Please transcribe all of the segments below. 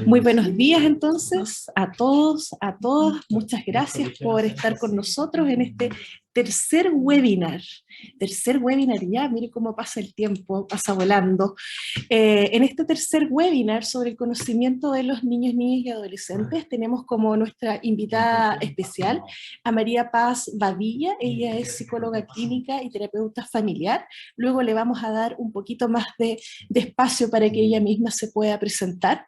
Muy buenos días entonces a todos, a todas. Muchas gracias por estar con nosotros en este tercer webinar. Tercer webinar ya, mire cómo pasa el tiempo, pasa volando. En este tercer webinar sobre el conocimiento de los niños, niñas y adolescentes tenemos como nuestra invitada especial a María Paz Badilla. Ella es psicóloga clínica y terapeuta familiar. Luego le vamos a dar un poquito más de espacio para que ella misma se pueda presentar.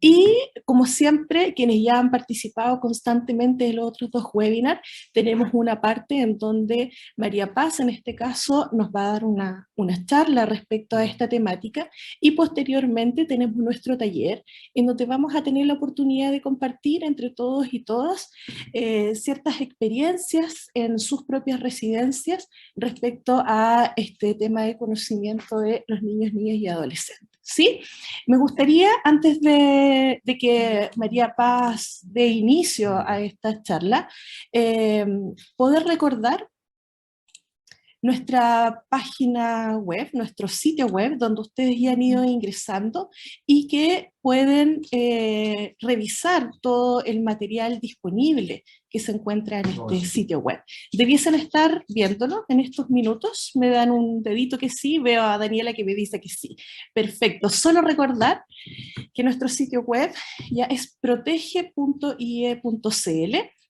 Y como siempre, quienes ya han participado constantemente en los otros dos webinars, tenemos una parte en donde María Paz, en este caso, nos va a dar una charla respecto a esta temática, y posteriormente tenemos nuestro taller, en donde vamos a tener la oportunidad de compartir entre todos y todas ciertas experiencias en sus propias residencias respecto a este tema de conocimiento de los niños, niñas y adolescentes. ¿Sí? Me gustaría, antes de que María Paz dé inicio a esta charla, poder recordar nuestra página web, nuestro sitio web, donde ustedes ya han ido ingresando y que pueden revisar todo el material disponible que se encuentra en este sitio web. Debiesen estar viéndolo en estos minutos. Me dan un dedito que sí, veo a Daniela que me dice que sí. Perfecto. Solo recordar que nuestro sitio web ya es protege.ie.cl.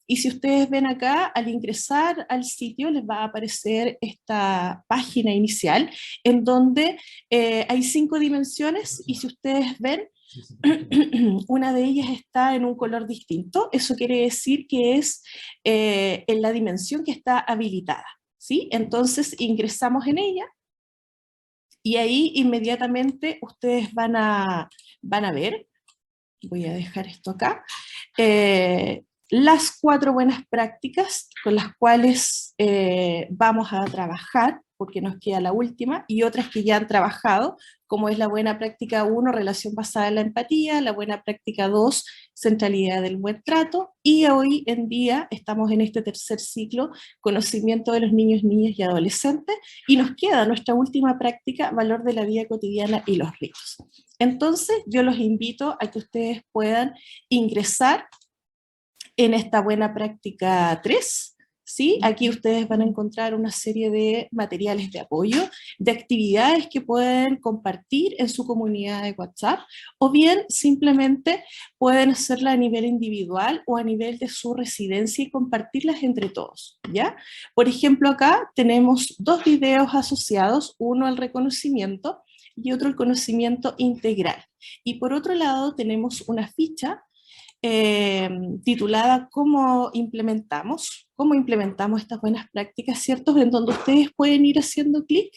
Y si ustedes ven acá, al ingresar al sitio les va a aparecer esta página inicial en donde hay 5 dimensiones, y si ustedes ven, una de ellas está en un color distinto. Eso quiere decir que es en la dimensión que está habilitada, ¿sí? Entonces ingresamos en ella y ahí inmediatamente ustedes van a ver, voy a dejar esto acá, las 4 buenas prácticas con las cuales vamos a trabajar, porque nos queda la última, y otras que ya han trabajado, como es la buena práctica 1, relación basada en la empatía, la buena práctica 2, centralidad del buen trato, y hoy en día estamos en este tercer ciclo, conocimiento de los niños, niñas y adolescentes, y nos queda nuestra última práctica, valor de la vida cotidiana y los ritos. Entonces yo los invito a que ustedes puedan ingresar en esta buena práctica 3, ¿sí? Aquí ustedes van a encontrar una serie de materiales de apoyo, de actividades que pueden compartir en su comunidad de WhatsApp, o bien simplemente pueden hacerla a nivel individual o a nivel de su residencia y compartirlas entre todos, ¿ya? Por ejemplo, acá tenemos 2 videos asociados, uno al reconocimiento y otro el conocimiento integral. Y por otro lado tenemos una ficha titulada ¿Cómo implementamos estas buenas prácticas?, ¿cierto? En donde ustedes pueden ir haciendo clic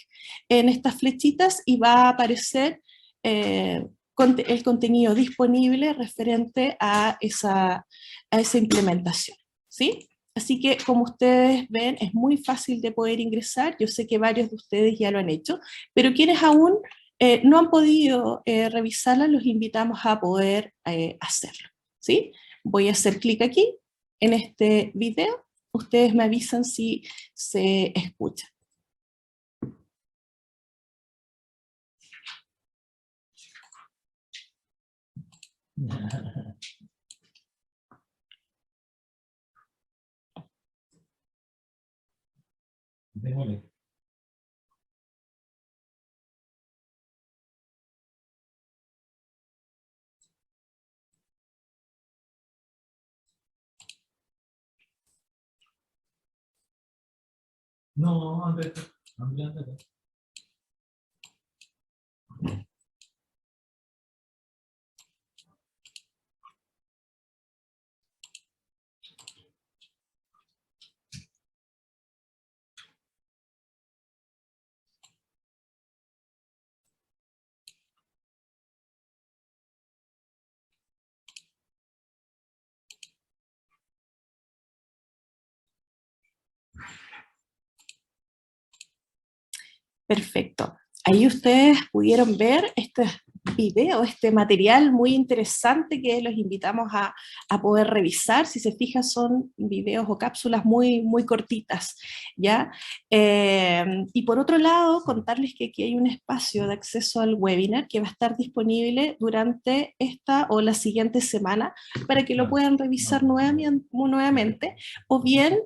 en estas flechitas y va a aparecer el contenido disponible referente a esa implementación, ¿sí? Así que, como ustedes ven, es muy fácil de poder ingresar. Yo sé que varios de ustedes ya lo han hecho, pero quienes aún no han podido revisarla, los invitamos a poder hacerlo, ¿sí? Voy a hacer clic aquí, en este video. Ustedes me avisan si se escucha. Démosle. No, Andrés, Andrés. Perfecto. Ahí ustedes pudieron ver estas video, este material muy interesante que los invitamos a poder revisar. Si se fijan, son videos o cápsulas muy, muy cortitas, ¿ya? Y por otro lado, contarles que aquí hay un espacio de acceso al webinar que va a estar disponible durante esta o la siguiente semana para que lo puedan revisar nuevamente, o bien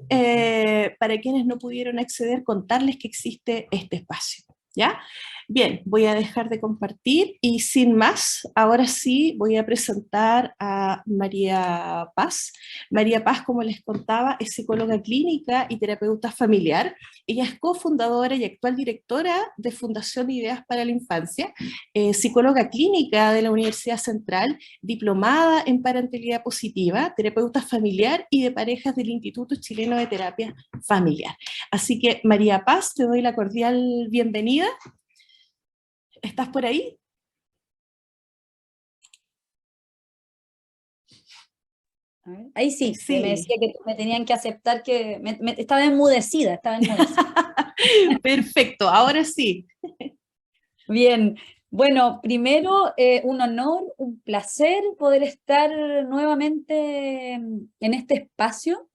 para quienes no pudieron acceder, contarles que existe este espacio. ¿Ya? Bien, voy a dejar de compartir y sin más, ahora sí voy a presentar a María Paz. María Paz, como les contaba, es psicóloga clínica y terapeuta familiar. Ella es cofundadora y actual directora de Fundación Ideas para la Infancia, psicóloga clínica de la Universidad Central, diplomada en parentalidad positiva, terapeuta familiar y de parejas del Instituto Chileno de Terapia Familiar. Así que, María Paz, te doy la cordial bienvenida. ¿Estás por ahí? Ahí sí, Sí. me decía que me tenían que aceptar que estaba enmudecida, estaba enmudecida. Perfecto, ahora sí. Bien, bueno, primero un honor, un placer poder estar nuevamente en este espacio.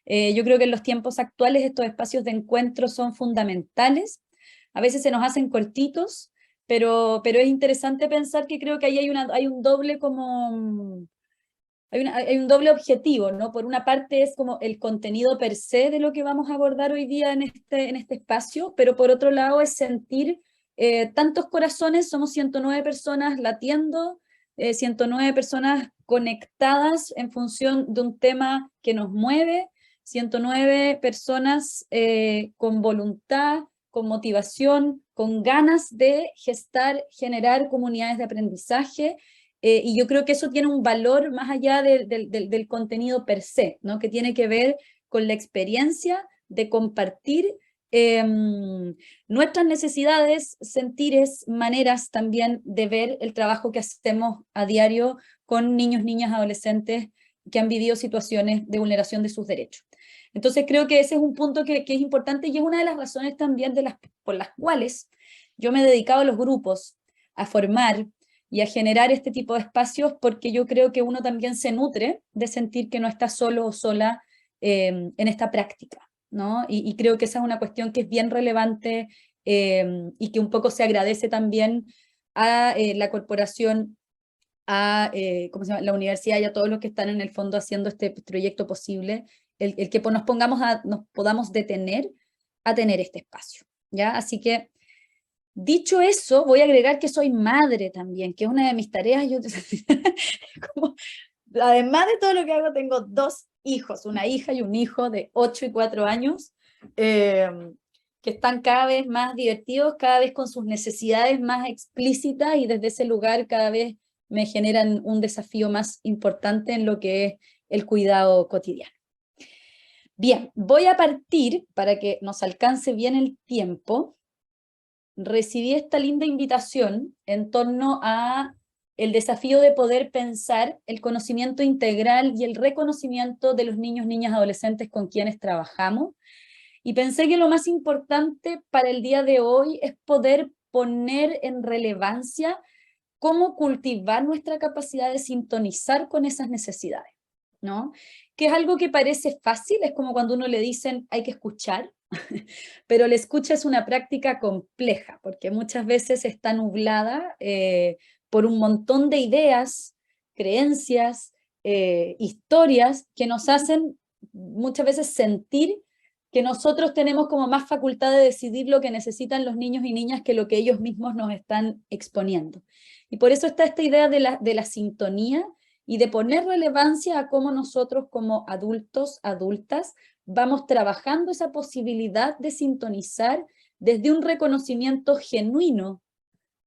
Yo creo que en los tiempos actuales estos espacios de encuentro son fundamentales. A veces se nos hacen cortitos, pero es interesante pensar que creo que ahí hay un doble como... Hay un doble objetivo, ¿no? Por una parte es como el contenido per se de lo que vamos a abordar hoy día en este espacio, pero por otro lado es sentir tantos corazones, somos 109 personas latiendo, 109 personas conectadas en función de un tema que nos mueve, 109 personas con voluntad, con motivación, con ganas de gestar, generar comunidades de aprendizaje. Y yo creo que eso tiene un valor más allá del contenido per se, ¿no? Que tiene que ver con la experiencia de compartir nuestras necesidades, sentires, maneras también de ver el trabajo que hacemos a diario con niños, niñas, adolescentes que han vivido situaciones de vulneración de sus derechos. Entonces creo que ese es un punto que es importante y es una de las razones también por las cuales yo me he dedicado a los grupos, a formar y a generar este tipo de espacios, porque yo creo que uno también se nutre de sentir que no está solo o sola en esta práctica, ¿no? Y creo que esa es una cuestión que es bien relevante y que un poco se agradece también a la corporación, a ¿cómo se llama? La universidad y a todos los que están en el fondo haciendo este proyecto posible, el que nos podamos detener a tener este espacio, ¿ya? Así que dicho eso, voy a agregar que soy madre también, que es una de mis tareas. Como, además de todo lo que hago, tengo 2 hijos, una hija y un hijo de 8 y 4 años, que están cada vez más divertidos, cada vez con sus necesidades más explícitas y desde ese lugar cada vez me generan un desafío más importante en lo que es el cuidado cotidiano. Bien, voy a partir para que nos alcance bien el tiempo. Recibí esta linda invitación en torno a el desafío de poder pensar el conocimiento integral y el reconocimiento de los niños, niñas, adolescentes con quienes trabajamos. Y pensé que lo más importante para el día de hoy es poder poner en relevancia cómo cultivar nuestra capacidad de sintonizar con esas necesidades, ¿no? Que es algo que parece fácil, es como cuando uno le dicen hay que escuchar, pero la escucha es una práctica compleja, porque muchas veces está nublada por un montón de ideas, creencias, historias que nos hacen muchas veces sentir que nosotros tenemos como más facultad de decidir lo que necesitan los niños y niñas que lo que ellos mismos nos están exponiendo. Y por eso está esta idea de la sintonía y de poner relevancia a cómo nosotros como adultos, adultas, vamos trabajando esa posibilidad de sintonizar desde un reconocimiento genuino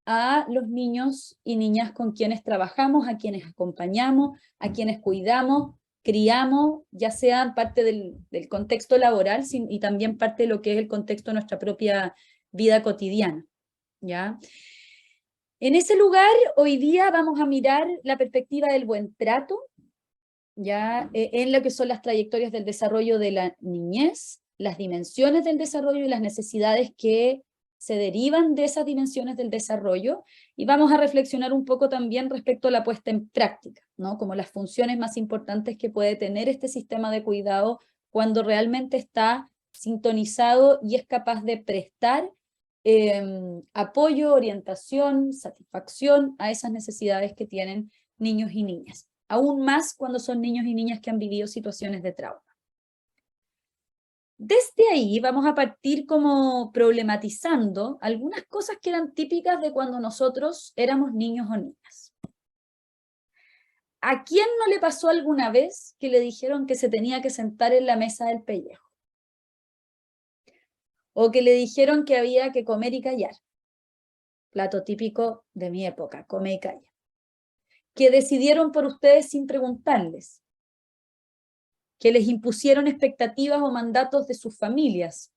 a los niños y niñas con quienes trabajamos, a quienes acompañamos, a quienes cuidamos, criamos, ya sean parte del contexto laboral y también parte de lo que es el contexto de nuestra propia vida cotidiana, ¿ya? En ese lugar, hoy día vamos a mirar la perspectiva del buen trato, ya en lo que son las trayectorias del desarrollo de la niñez, las dimensiones del desarrollo y las necesidades que se derivan de esas dimensiones del desarrollo, y vamos a reflexionar un poco también respecto a la puesta en práctica, ¿no? Como las funciones más importantes que puede tener este sistema de cuidado cuando realmente está sintonizado y es capaz de prestar apoyo, orientación, satisfacción a esas necesidades que tienen niños y niñas. Aún más cuando son niños y niñas que han vivido situaciones de trauma. Desde ahí vamos a partir como problematizando algunas cosas que eran típicas de cuando nosotros éramos niños o niñas. ¿A quién no le pasó alguna vez que le dijeron que se tenía que sentar en la mesa del pellejo? O que le dijeron que había que comer y callar. Plato típico de mi época, come y calla. Que decidieron por ustedes sin preguntarles. Que les impusieron expectativas o mandatos de sus familias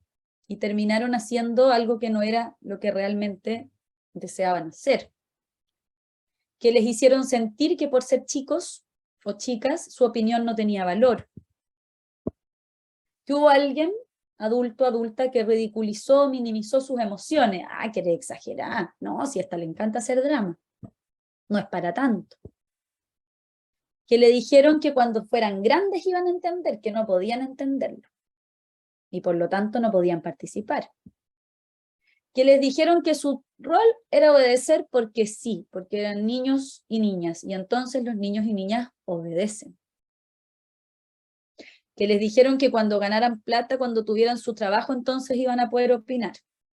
y terminaron haciendo algo que no era lo que realmente deseaban hacer. Que les hicieron sentir que por ser chicos o chicas su opinión no tenía valor. Que hubo alguien, adulto, adulta, que ridiculizó, minimizó sus emociones. Ah, que le exagerar. No, si a esta le encanta hacer drama. No es para tanto. Que le dijeron que cuando fueran grandes iban a entender, que no podían entenderlo. Y por lo tanto no podían participar. Que les dijeron que su rol era obedecer porque sí, porque eran niños y niñas, y entonces los niños y niñas obedecen. Que les dijeron que cuando ganaran plata, cuando tuvieran su trabajo, entonces iban a poder opinar,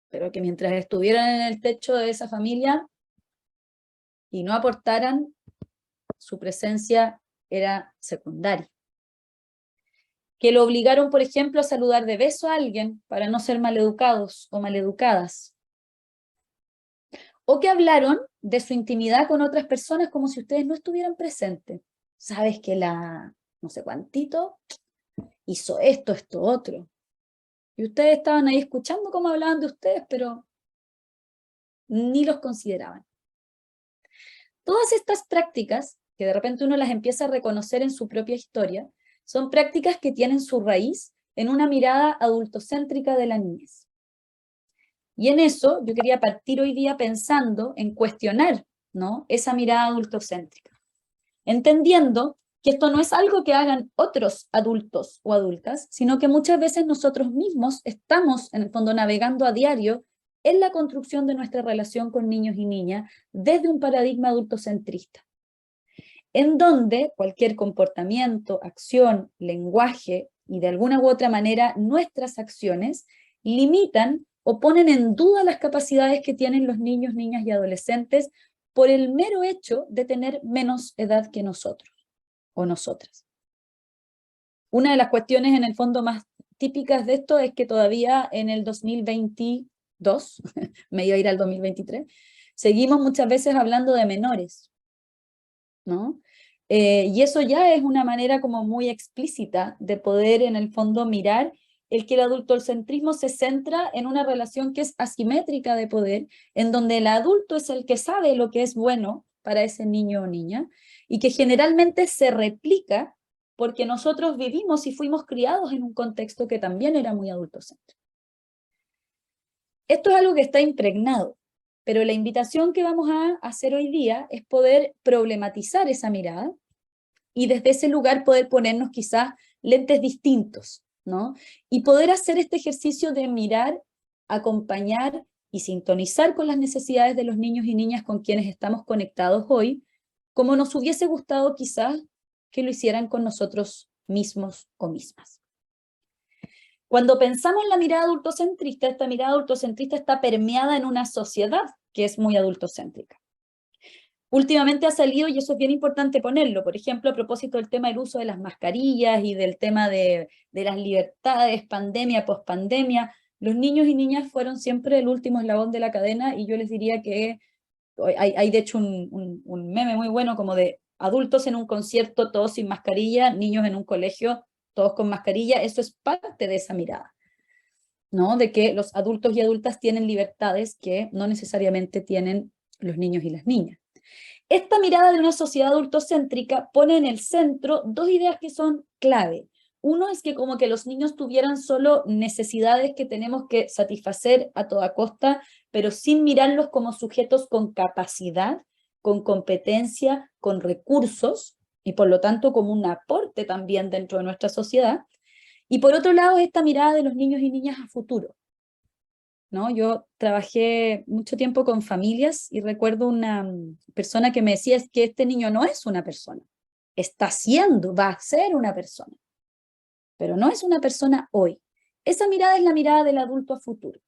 pero que mientras estuvieran en el techo de esa familia y no aportaran, su presencia era secundaria. Que lo obligaron, por ejemplo, a saludar de beso a alguien para no ser maleducados o maleducadas. O que hablaron de su intimidad con otras personas como si ustedes no estuvieran presentes. Sabes que la no sé cuántito hizo esto, esto, otro. Y ustedes estaban ahí escuchando cómo hablaban de ustedes, pero ni los consideraban. Todas estas prácticas, que de repente uno las empieza a reconocer en su propia historia, son prácticas que tienen su raíz en una mirada adultocéntrica de la niñez. Y en eso yo quería partir hoy día pensando en cuestionar, ¿no?, esa mirada adultocéntrica, entendiendo que esto no es algo que hagan otros adultos o adultas, sino que muchas veces nosotros mismos estamos, en el fondo, navegando a diario en la construcción de nuestra relación con niños y niñas desde un paradigma adultocentrista, en donde cualquier comportamiento, acción, lenguaje y de alguna u otra manera nuestras acciones limitan o ponen en duda las capacidades que tienen los niños, niñas y adolescentes por el mero hecho de tener menos edad que nosotros o nosotras. Una de las cuestiones en el fondo más típicas de esto es que todavía en el 2022, me iba a ir al 2023, seguimos muchas veces hablando de menores, ¿no? Y eso ya es una manera como muy explícita de poder en el fondo mirar el que el adultocentrismo se centra en una relación que es asimétrica de poder, en donde el adulto es el que sabe lo que es bueno para ese niño o niña, y que generalmente se replica porque nosotros vivimos y fuimos criados en un contexto que también era muy adultocéntrico. Esto es algo que está impregnado, pero la invitación que vamos a hacer hoy día es poder problematizar esa mirada y desde ese lugar poder ponernos quizás lentes distintos, ¿no? Y poder hacer este ejercicio de mirar, acompañar y sintonizar con las necesidades de los niños y niñas con quienes estamos conectados hoy, como nos hubiese gustado quizás que lo hicieran con nosotros mismos o mismas. Cuando pensamos en la mirada adultocentrista, esta mirada adultocentrista está permeada en una sociedad que es muy adultocéntrica. Últimamente ha salido, y eso es bien importante ponerlo, por ejemplo, a propósito del tema del uso de las mascarillas y del tema de las libertades, pandemia, pospandemia, los niños y niñas fueron siempre el último eslabón de la cadena, y yo les diría que hay de hecho un meme muy bueno como de adultos en un concierto todos sin mascarilla, niños en un colegio todos con mascarilla. Eso es parte de esa mirada, ¿no? De que los adultos y adultas tienen libertades que no necesariamente tienen los niños y las niñas. Esta mirada de una sociedad adultocéntrica pone en el centro dos ideas que son clave. Uno es que como que los niños tuvieran solo necesidades que tenemos que satisfacer a toda costa, pero sin mirarlos como sujetos con capacidad, con competencia, con recursos, y por lo tanto como un aporte también dentro de nuestra sociedad. Y por otro lado, esta mirada de los niños y niñas a futuro, ¿no? Yo trabajé mucho tiempo con familias y recuerdo una persona que me decía es que este niño no es una persona, está siendo, va a ser una persona, pero no es una persona hoy. Esa mirada es la mirada del adulto a futuro,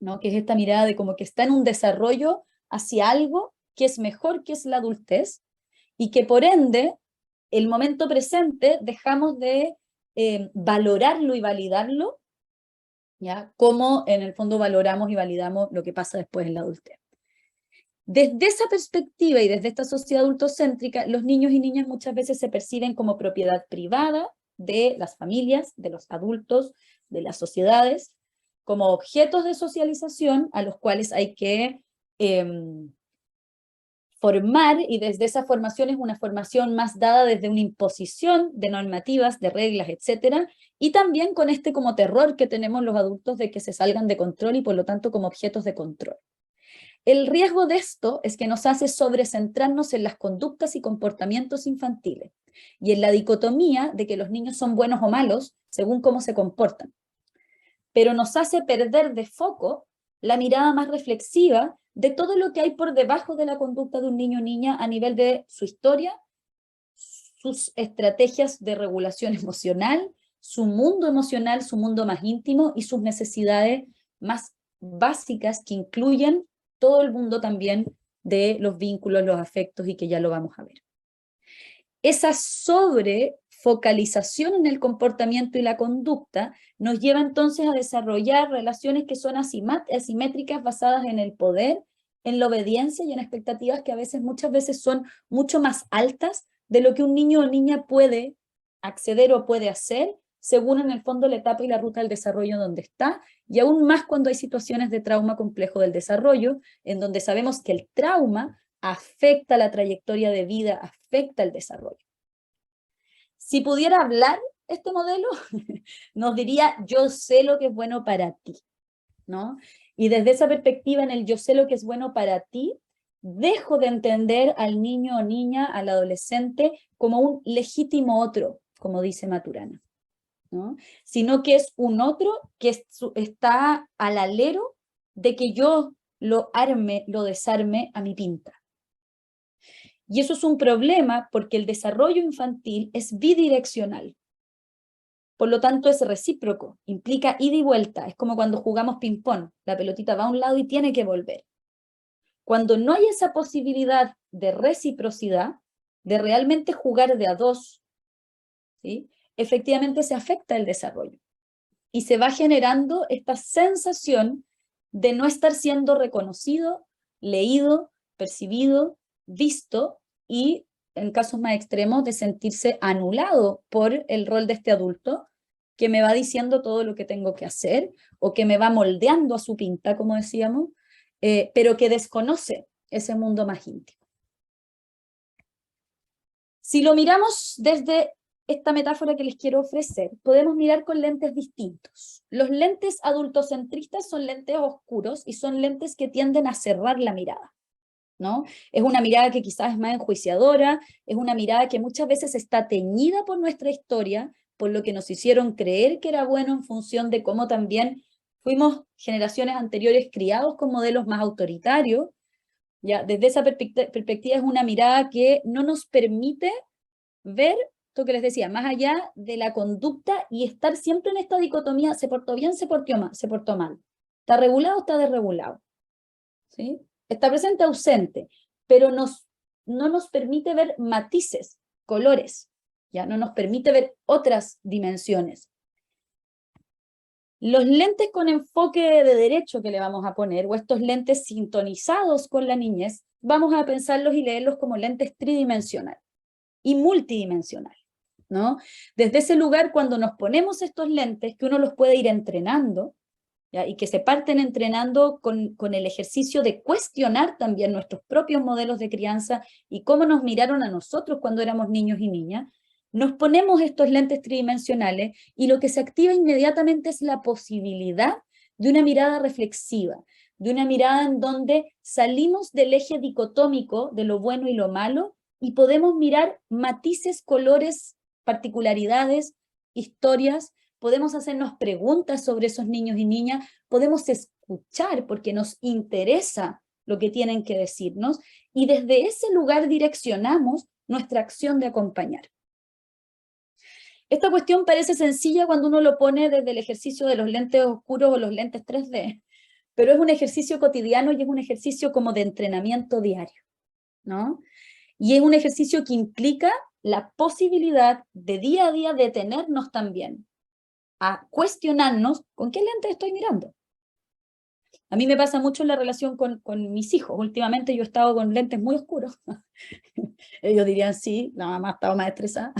¿no? Que es esta mirada de como que está en un desarrollo hacia algo que es mejor, que es la adultez, y que por ende, el momento presente dejamos de valorarlo y validarlo, ¿ya? Como en el fondo valoramos y validamos lo que pasa después en la adultez. Desde esa perspectiva y desde esta sociedad adultocéntrica, los niños y niñas muchas veces se perciben como propiedad privada de las familias, de los adultos, de las sociedades, como objetos de socialización a los cuales hay que formar, y desde esa formación es una formación más dada desde una imposición de normativas, de reglas, etcétera, y también con este como terror que tenemos los adultos de que se salgan de control y por lo tanto como objetos de control. El riesgo de esto es que nos hace sobrecentrarnos en las conductas y comportamientos infantiles y en la dicotomía de que los niños son buenos o malos según cómo se comportan, pero nos hace perder de foco la mirada más reflexiva de todo lo que hay por debajo de la conducta de un niño o niña a nivel de su historia, sus estrategias de regulación emocional, su mundo emocional, su mundo más íntimo y sus necesidades más básicas que incluyen todo el mundo también de los vínculos, los afectos y que ya lo vamos a ver. Esa sobrefocalización en el comportamiento y la conducta nos lleva entonces a desarrollar relaciones que son asimétricas basadas en el poder, en la obediencia y en expectativas que muchas veces son mucho más altas de lo que un niño o niña puede acceder o puede hacer, según en el fondo la etapa y la ruta del desarrollo donde está, y aún más cuando hay situaciones de trauma complejo del desarrollo, en donde sabemos que el trauma afecta la trayectoria de vida, afecta el desarrollo. Si pudiera hablar este modelo, nos diría, yo sé lo que es bueno para ti, ¿no? Y desde esa perspectiva, en el yo sé lo que es bueno para ti, dejo de entender al niño o niña, al adolescente, como un legítimo otro, como dice Maturana, ¿no? Sino que es un otro que está al alero de que yo lo arme, lo desarme a mi pinta. Y eso es un problema porque el desarrollo infantil es bidireccional. Por lo tanto, es recíproco, implica ida y vuelta. Es como cuando jugamos ping-pong, la pelotita va a un lado y tiene que volver. Cuando no hay esa posibilidad de reciprocidad, de realmente jugar de a dos, ¿sí? Efectivamente se afecta el desarrollo. Y se va generando esta sensación de no estar siendo reconocido, leído, percibido, visto y, en casos más extremos, de sentirse anulado por el rol de este adulto que me va diciendo todo lo que tengo que hacer o que me va moldeando a su pinta, como decíamos, pero que desconoce ese mundo más íntimo. Si lo miramos desde esta metáfora que les quiero ofrecer, podemos mirar con lentes distintos. Los lentes adultocentristas son lentes oscuros y son lentes que tienden a cerrar la mirada, ¿no? Es una mirada que quizás es más enjuiciadora, es una mirada que muchas veces está teñida por nuestra historia, por lo que nos hicieron creer que era bueno en función de cómo también fuimos generaciones anteriores criados con modelos más autoritarios. ¿Ya? Desde esa perspectiva es una mirada que no nos permite ver esto que les decía, más allá de la conducta y estar siempre en esta dicotomía, se portó bien, se portó mal. ¿Está regulado o está desregulado? ¿Sí? Está presente, ausente, pero no nos permite ver matices, colores, ¿ya? No nos permite ver otras dimensiones. Los lentes con enfoque de derecho que le vamos a poner, o estos lentes sintonizados con la niñez, vamos a pensarlos y leerlos como lentes tridimensionales y multidimensionales, ¿no? Desde ese lugar, cuando nos ponemos estos lentes, que uno los puede ir entrenando, ¿ya? Y que se parten entrenando con el ejercicio de cuestionar también nuestros propios modelos de crianza y cómo nos miraron a nosotros cuando éramos niños y niñas, Nos ponemos estos lentes tridimensionales y lo que se activa inmediatamente es la posibilidad de una mirada reflexiva, de una mirada en donde salimos del eje dicotómico de lo bueno y lo malo y podemos mirar matices, colores, particularidades, historias, podemos hacernos preguntas sobre esos niños y niñas, podemos escuchar porque nos interesa lo que tienen que decirnos, y desde ese lugar direccionamos nuestra acción de acompañar. Esta cuestión parece sencilla cuando uno lo pone desde el ejercicio de los lentes oscuros o los lentes 3D, pero es un ejercicio cotidiano y es un ejercicio como de entrenamiento diario, ¿no? Y es un ejercicio que implica la posibilidad de día a día detenernos también, a cuestionarnos con qué lentes estoy mirando. A mí me pasa mucho en la relación con mis hijos. Últimamente yo he estado con lentes muy oscuros. Ellos dirían, sí, la mamá estaba más estresada.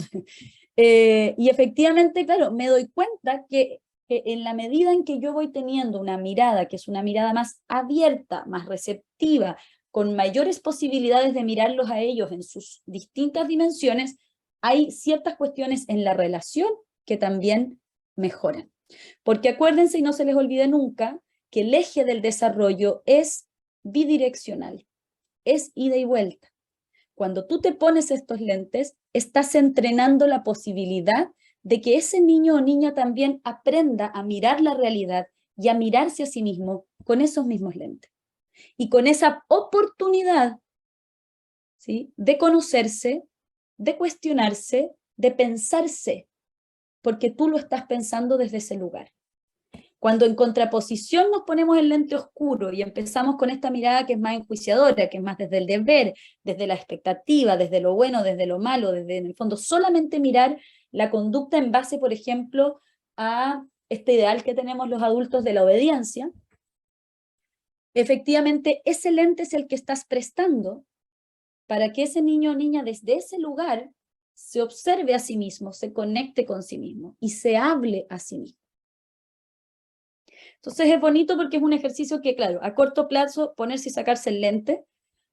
Y efectivamente, claro, me doy cuenta que en la medida en que yo voy teniendo una mirada, que es una mirada más abierta, más receptiva, con mayores posibilidades de mirarlos a ellos en sus distintas dimensiones, hay ciertas cuestiones en la relación que también mejoran. Porque acuérdense y no se les olvide nunca que el eje del desarrollo es bidireccional, es ida y vuelta. Cuando tú te pones estos lentes, estás entrenando la posibilidad de que ese niño o niña también aprenda a mirar la realidad y a mirarse a sí mismo con esos mismos lentes. Y con esa oportunidad, ¿sí?, de conocerse, de cuestionarse, de pensarse, porque tú lo estás pensando desde ese lugar. Cuando en contraposición nos ponemos el lente oscuro y empezamos con esta mirada que es más enjuiciadora, que es más desde el deber, desde la expectativa, desde lo bueno, desde lo malo, desde en el fondo solamente mirar la conducta en base, por ejemplo, a este ideal que tenemos los adultos de la obediencia, efectivamente ese lente es el que estás prestando para que ese niño o niña desde ese lugar se observe a sí mismo, se conecte con sí mismo y se hable a sí mismo. Entonces es bonito porque es un ejercicio que, claro, a corto plazo ponerse y sacarse el lente,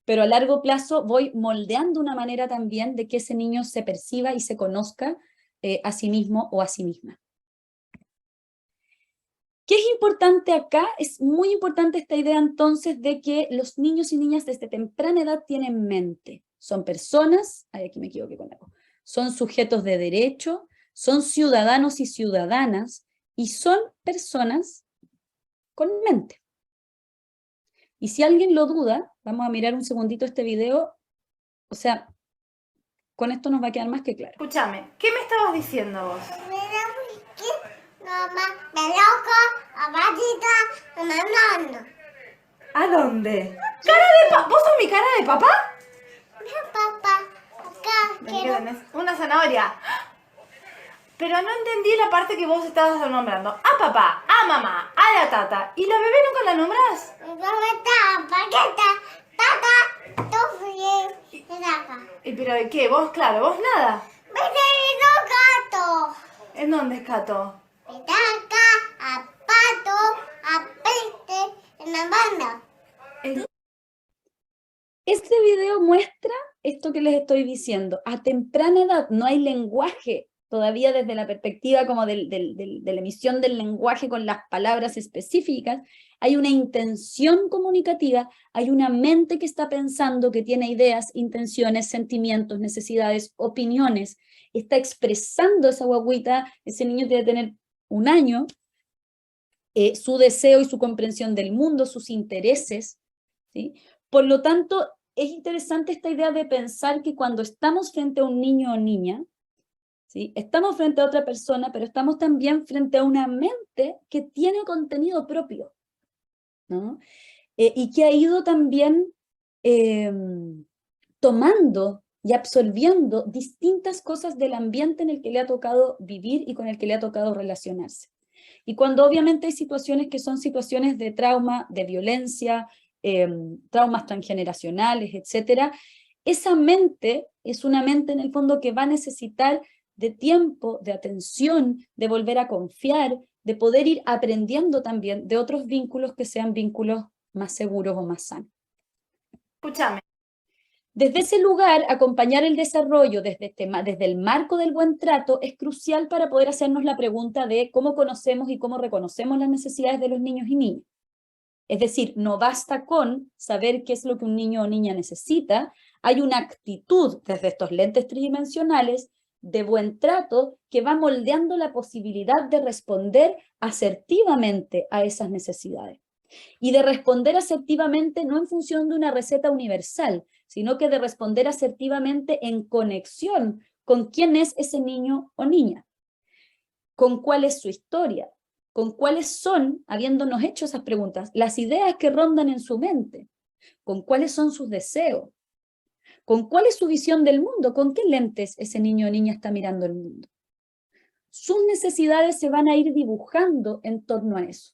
pero a largo plazo voy moldeando una manera también de que ese niño se perciba y se conozca a sí mismo o a sí misma. ¿Qué es importante acá? Es muy importante esta idea entonces de que los niños y niñas desde temprana edad tienen mente. Son personas, ay, aquí me equivoqué con algo, son sujetos de derecho, son ciudadanos y ciudadanas, y son personas con mente. Y si alguien lo duda, vamos a mirar un segundito este video, o sea, con esto nos va a quedar más que claro. Escúchame, ¿qué me estabas diciendo vos? ¿A dónde? ¿Cara de ¿Vos sos mi cara de papá? Vení que tenés una zanahoria. Pero no entendí la parte que vos estabas nombrando. A papá, a mamá, a la tata. ¿Y la bebé nunca la nombrás? ¿Y pero de qué? ¿Vos, claro, vos nada? ¿En dónde es Cato? Este video muestra esto que les estoy diciendo. A temprana edad no hay lenguaje, todavía desde la perspectiva como de la emisión del lenguaje con las palabras específicas, hay una intención comunicativa, hay una mente que está pensando, que tiene ideas, intenciones, sentimientos, necesidades, opiniones, está expresando esa guagüita, ese niño debe tener 1 año, su deseo y su comprensión del mundo, sus intereses, ¿sí? Por lo tanto, es interesante esta idea de pensar que cuando estamos frente a un niño o niña, ¿sí?, estamos frente a otra persona, pero estamos también frente a una mente que tiene contenido propio, ¿no? Y que ha ido también tomando y absorbiendo distintas cosas del ambiente en el que le ha tocado vivir y con el que le ha tocado relacionarse. Y cuando obviamente hay situaciones que son situaciones de trauma, de violencia, traumas transgeneracionales, etcétera, esa mente es una mente en el fondo que va a necesitar de tiempo, de atención, de volver a confiar, de poder ir aprendiendo también de otros vínculos que sean vínculos más seguros o más sanos. Escúchame. Desde ese lugar, acompañar el desarrollo desde el marco del buen trato es crucial para poder hacernos la pregunta de cómo conocemos y cómo reconocemos las necesidades de los niños y niñas. Es decir, no basta con saber qué es lo que un niño o niña necesita, hay una actitud desde estos lentes tridimensionales de buen trato que va moldeando la posibilidad de responder asertivamente a esas necesidades. Y de responder asertivamente no en función de una receta universal, sino que de responder asertivamente en conexión con quién es ese niño o niña, con cuál es su historia, con cuáles son, habiéndonos hecho esas preguntas, las ideas que rondan en su mente, con cuáles son sus deseos, con cuál es su visión del mundo, con qué lentes ese niño o niña está mirando el mundo. Sus necesidades se van a ir dibujando en torno a eso.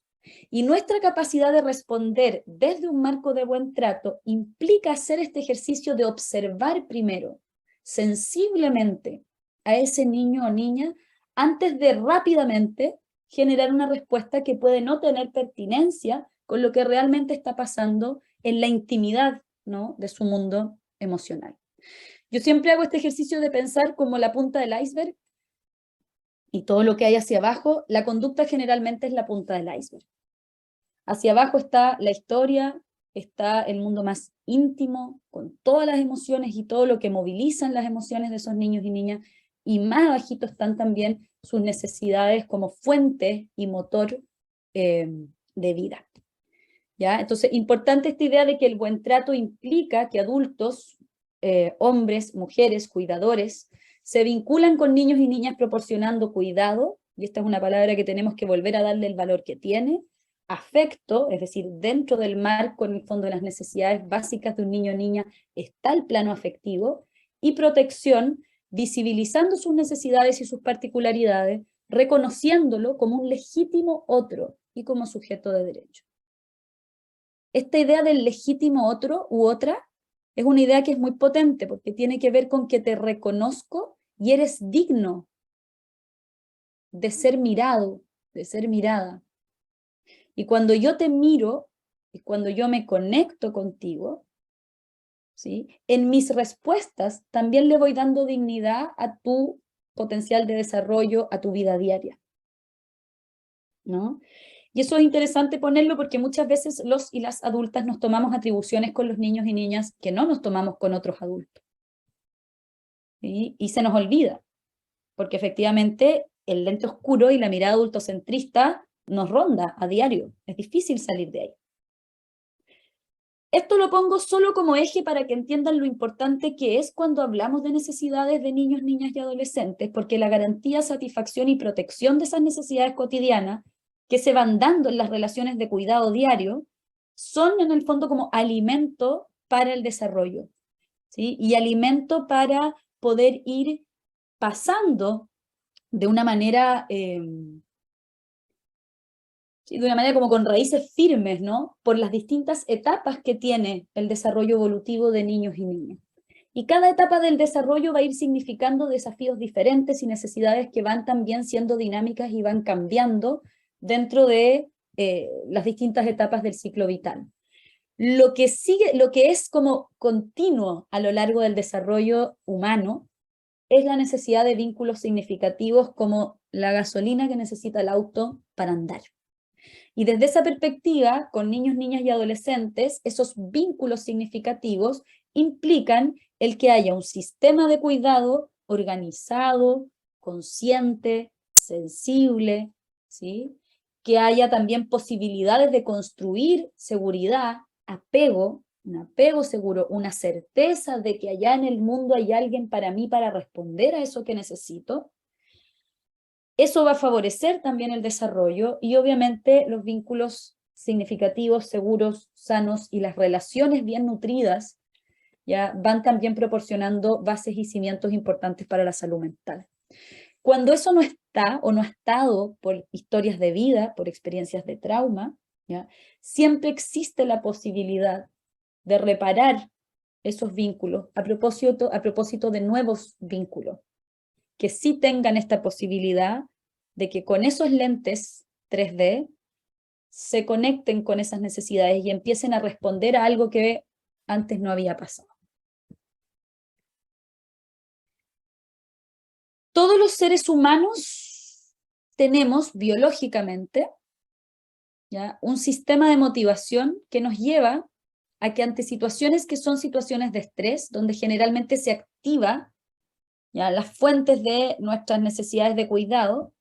Y nuestra capacidad de responder desde un marco de buen trato implica hacer este ejercicio de observar primero, sensiblemente, a ese niño o niña antes de rápidamente generar una respuesta que puede no tener pertinencia con lo que realmente está pasando en la intimidad, ¿no?, de su mundo emocional. Yo siempre hago este ejercicio de pensar como la punta del iceberg y todo lo que hay hacia abajo, la conducta generalmente es la punta del iceberg. Hacia abajo está la historia, está el mundo más íntimo, con todas las emociones y todo lo que movilizan las emociones de esos niños y niñas, y más abajito están también sus necesidades como fuente y motor de vida. ¿Ya? Entonces, importante esta idea de que el buen trato implica que adultos, hombres, mujeres, cuidadores, se vinculan con niños y niñas proporcionando cuidado, y esta es una palabra que tenemos que volver a darle el valor que tiene, afecto, es decir, dentro del marco, en el fondo, de las necesidades básicas de un niño o niña está el plano afectivo, y protección, visibilizando sus necesidades y sus particularidades, reconociéndolo como un legítimo otro y como sujeto de derecho. Esta idea del legítimo otro u otra es una idea que es muy potente porque tiene que ver con que te reconozco y eres digno de ser mirado, de ser mirada. Y cuando yo te miro y cuando yo me conecto contigo, ¿sí?, en mis respuestas también le voy dando dignidad a tu potencial de desarrollo, a tu vida diaria, ¿no? Y eso es interesante ponerlo porque muchas veces los y las adultas nos tomamos atribuciones con los niños y niñas que no nos tomamos con otros adultos. ¿Sí? Y se nos olvida, porque efectivamente el lente oscuro y la mirada adultocentrista nos ronda a diario. Es difícil salir de ahí. Esto lo pongo solo como eje para que entiendan lo importante que es cuando hablamos de necesidades de niños, niñas y adolescentes, porque la garantía, satisfacción y protección de esas necesidades cotidianas que se van dando en las relaciones de cuidado diario son en el fondo como alimento para el desarrollo, ¿sí? Y alimento para poder ir pasando de una manera... de una manera como con raíces firmes, ¿no?, por las distintas etapas que tiene el desarrollo evolutivo de niños y niñas. Y cada etapa del desarrollo va a ir significando desafíos diferentes y necesidades que van también siendo dinámicas y van cambiando dentro de las distintas etapas del ciclo vital. Lo que es como continuo a lo largo del desarrollo humano es la necesidad de vínculos significativos como la gasolina que necesita el auto para andar. Y desde esa perspectiva, con niños, niñas y adolescentes, esos vínculos significativos implican el que haya un sistema de cuidado organizado, consciente, sensible, ¿sí?, que haya también posibilidades de construir seguridad, apego, un apego seguro, una certeza de que allá en el mundo hay alguien para mí para responder a eso que necesito. Eso va a favorecer también el desarrollo y obviamente los vínculos significativos, seguros, sanos y las relaciones bien nutridas ya van también proporcionando bases y cimientos importantes para la salud mental. Cuando eso no está o no ha estado por historias de vida, por experiencias de trauma, ¿ya?, siempre existe la posibilidad de reparar esos vínculos a propósito de nuevos vínculos que sí tengan esta posibilidad de que con esos lentes 3D se conecten con esas necesidades y empiecen a responder a algo que antes no había pasado. Todos los seres humanos tenemos biológicamente, ¿ya?, un sistema de motivación que nos lleva a que ante situaciones que son situaciones de estrés, donde generalmente se activa, ¿ya?, las fuentes de nuestras necesidades de cuidado,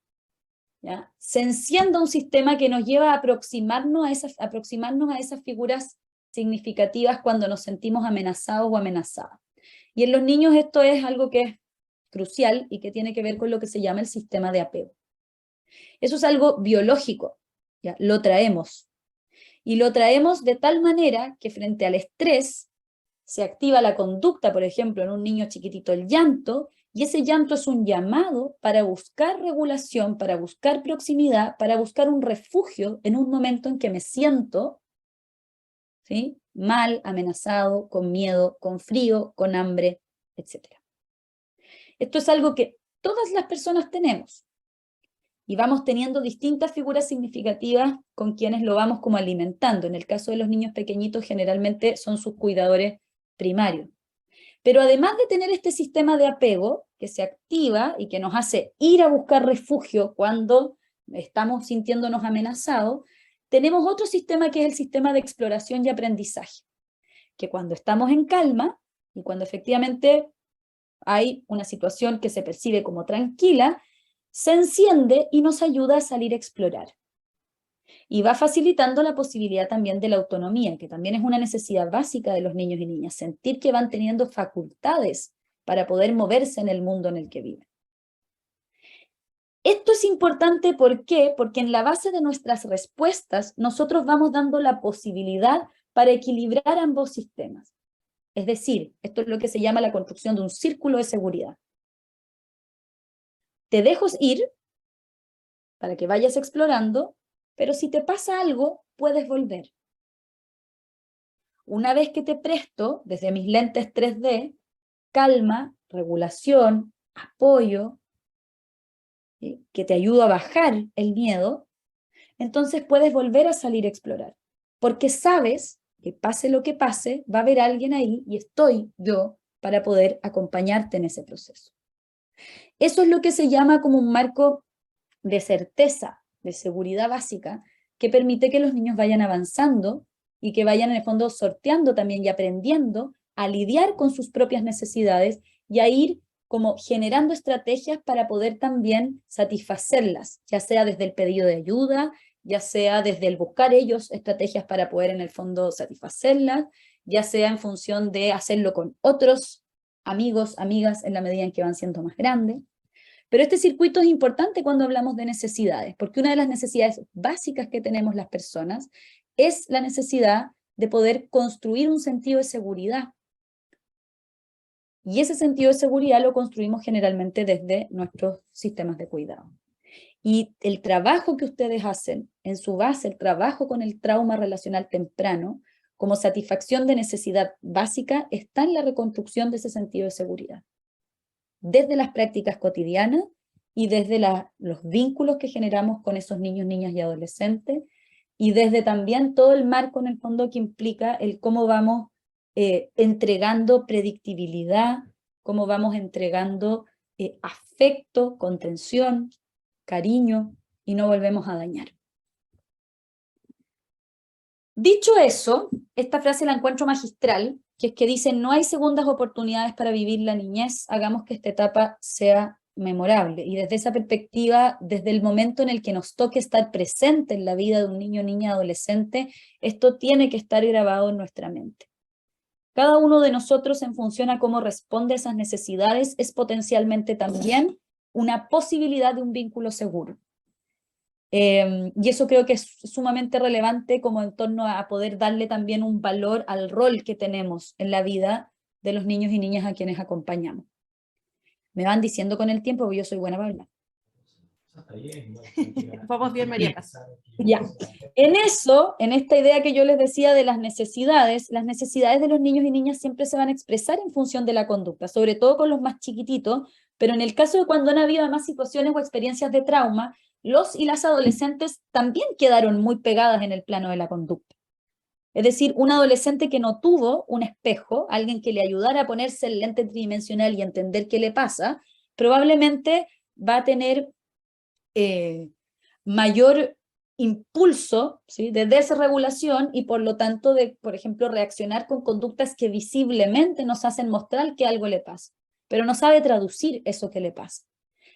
¿ya?, se encienda un sistema que nos lleva a aproximarnos a esas figuras significativas cuando nos sentimos amenazados o amenazadas. Y en los niños esto es algo que es crucial y que tiene que ver con lo que se llama el sistema de apego. Eso es algo biológico, ¿ya?, lo traemos. Y lo traemos de tal manera que frente al estrés se activa la conducta, por ejemplo, en un niño chiquitito el llanto, y ese llanto es un llamado para buscar regulación, para buscar proximidad, para buscar un refugio en un momento en que me siento, ¿sí?, mal, amenazado, con miedo, con frío, con hambre, etc. Esto es algo que todas las personas tenemos y vamos teniendo distintas figuras significativas con quienes lo vamos como alimentando. En el caso de los niños pequeñitos generalmente son sus cuidadores primarios. Pero además de tener este sistema de apego que se activa y que nos hace ir a buscar refugio cuando estamos sintiéndonos amenazados, tenemos otro sistema que es el sistema de exploración y aprendizaje, que cuando estamos en calma y cuando efectivamente hay una situación que se percibe como tranquila, se enciende y nos ayuda a salir a explorar. Y va facilitando la posibilidad también de la autonomía, que también es una necesidad básica de los niños y niñas, sentir que van teniendo facultades para poder moverse en el mundo en el que viven. Esto es importante, ¿por qué? Porque en la base de nuestras respuestas nosotros vamos dando la posibilidad para equilibrar ambos sistemas. Es decir, esto es lo que se llama la construcción de un círculo de seguridad. Te dejo ir para que vayas explorando, pero si te pasa algo, puedes volver. Una vez que te presto, desde mis lentes 3D, calma, regulación, apoyo, ¿sí?, que te ayuda a bajar el miedo, entonces puedes volver a salir a explorar. Porque sabes que pase lo que pase, va a haber alguien ahí y estoy yo para poder acompañarte en ese proceso. Eso es lo que se llama como un marco de certeza, de seguridad básica, que permite que los niños vayan avanzando y que vayan en el fondo sorteando también y aprendiendo a lidiar con sus propias necesidades y a ir como generando estrategias para poder también satisfacerlas, ya sea desde el pedido de ayuda, ya sea desde el buscar ellos estrategias para poder en el fondo satisfacerlas, ya sea en función de hacerlo con otros amigos, amigas, en la medida en que van siendo más grandes. Pero este circuito es importante cuando hablamos de necesidades, porque una de las necesidades básicas que tenemos las personas es la necesidad de poder construir un sentido de seguridad. Y ese sentido de seguridad lo construimos generalmente desde nuestros sistemas de cuidado. Y el trabajo que ustedes hacen en su base, el trabajo con el trauma relacional temprano, como satisfacción de necesidad básica, está en la reconstrucción de ese sentido de seguridad. Desde las prácticas cotidianas y desde los vínculos que generamos con esos niños, niñas y adolescentes, y desde también todo el marco en el fondo que implica el cómo vamos entregando predictibilidad, cómo vamos entregando afecto, contención, cariño, y no volvemos a dañar. Dicho eso, esta frase la encuentro magistral, que es que dice: no hay segundas oportunidades para vivir la niñez, hagamos que esta etapa sea memorable. Y desde esa perspectiva, desde el momento en el que nos toque estar presente en la vida de un niño, niña, adolescente, esto tiene que estar grabado en nuestra mente. Cada uno de nosotros, en función a cómo responde a esas necesidades, es potencialmente también una posibilidad de un vínculo seguro. Y eso creo que es sumamente relevante como en torno a poder darle también un valor al rol que tenemos en la vida de los niños y niñas a quienes acompañamos. Me van diciendo con el tiempo, porque yo soy buena para hablar. Vamos bien, María Paz. Ya. En eso, en esta idea que yo les decía de las necesidades de los niños y niñas siempre se van a expresar en función de la conducta, sobre todo con los más chiquititos, pero en el caso de cuando han habido más situaciones o experiencias de trauma, los y las adolescentes también quedaron muy pegadas en el plano de la conducta. Es decir, un adolescente que no tuvo un espejo, alguien que le ayudara a ponerse el lente tridimensional y entender qué le pasa, probablemente va a tener mayor impulso, ¿sí?, de desregulación y por lo tanto de, por ejemplo, reaccionar con conductas que visiblemente nos hacen mostrar que algo le pasa, pero no sabe traducir eso que le pasa.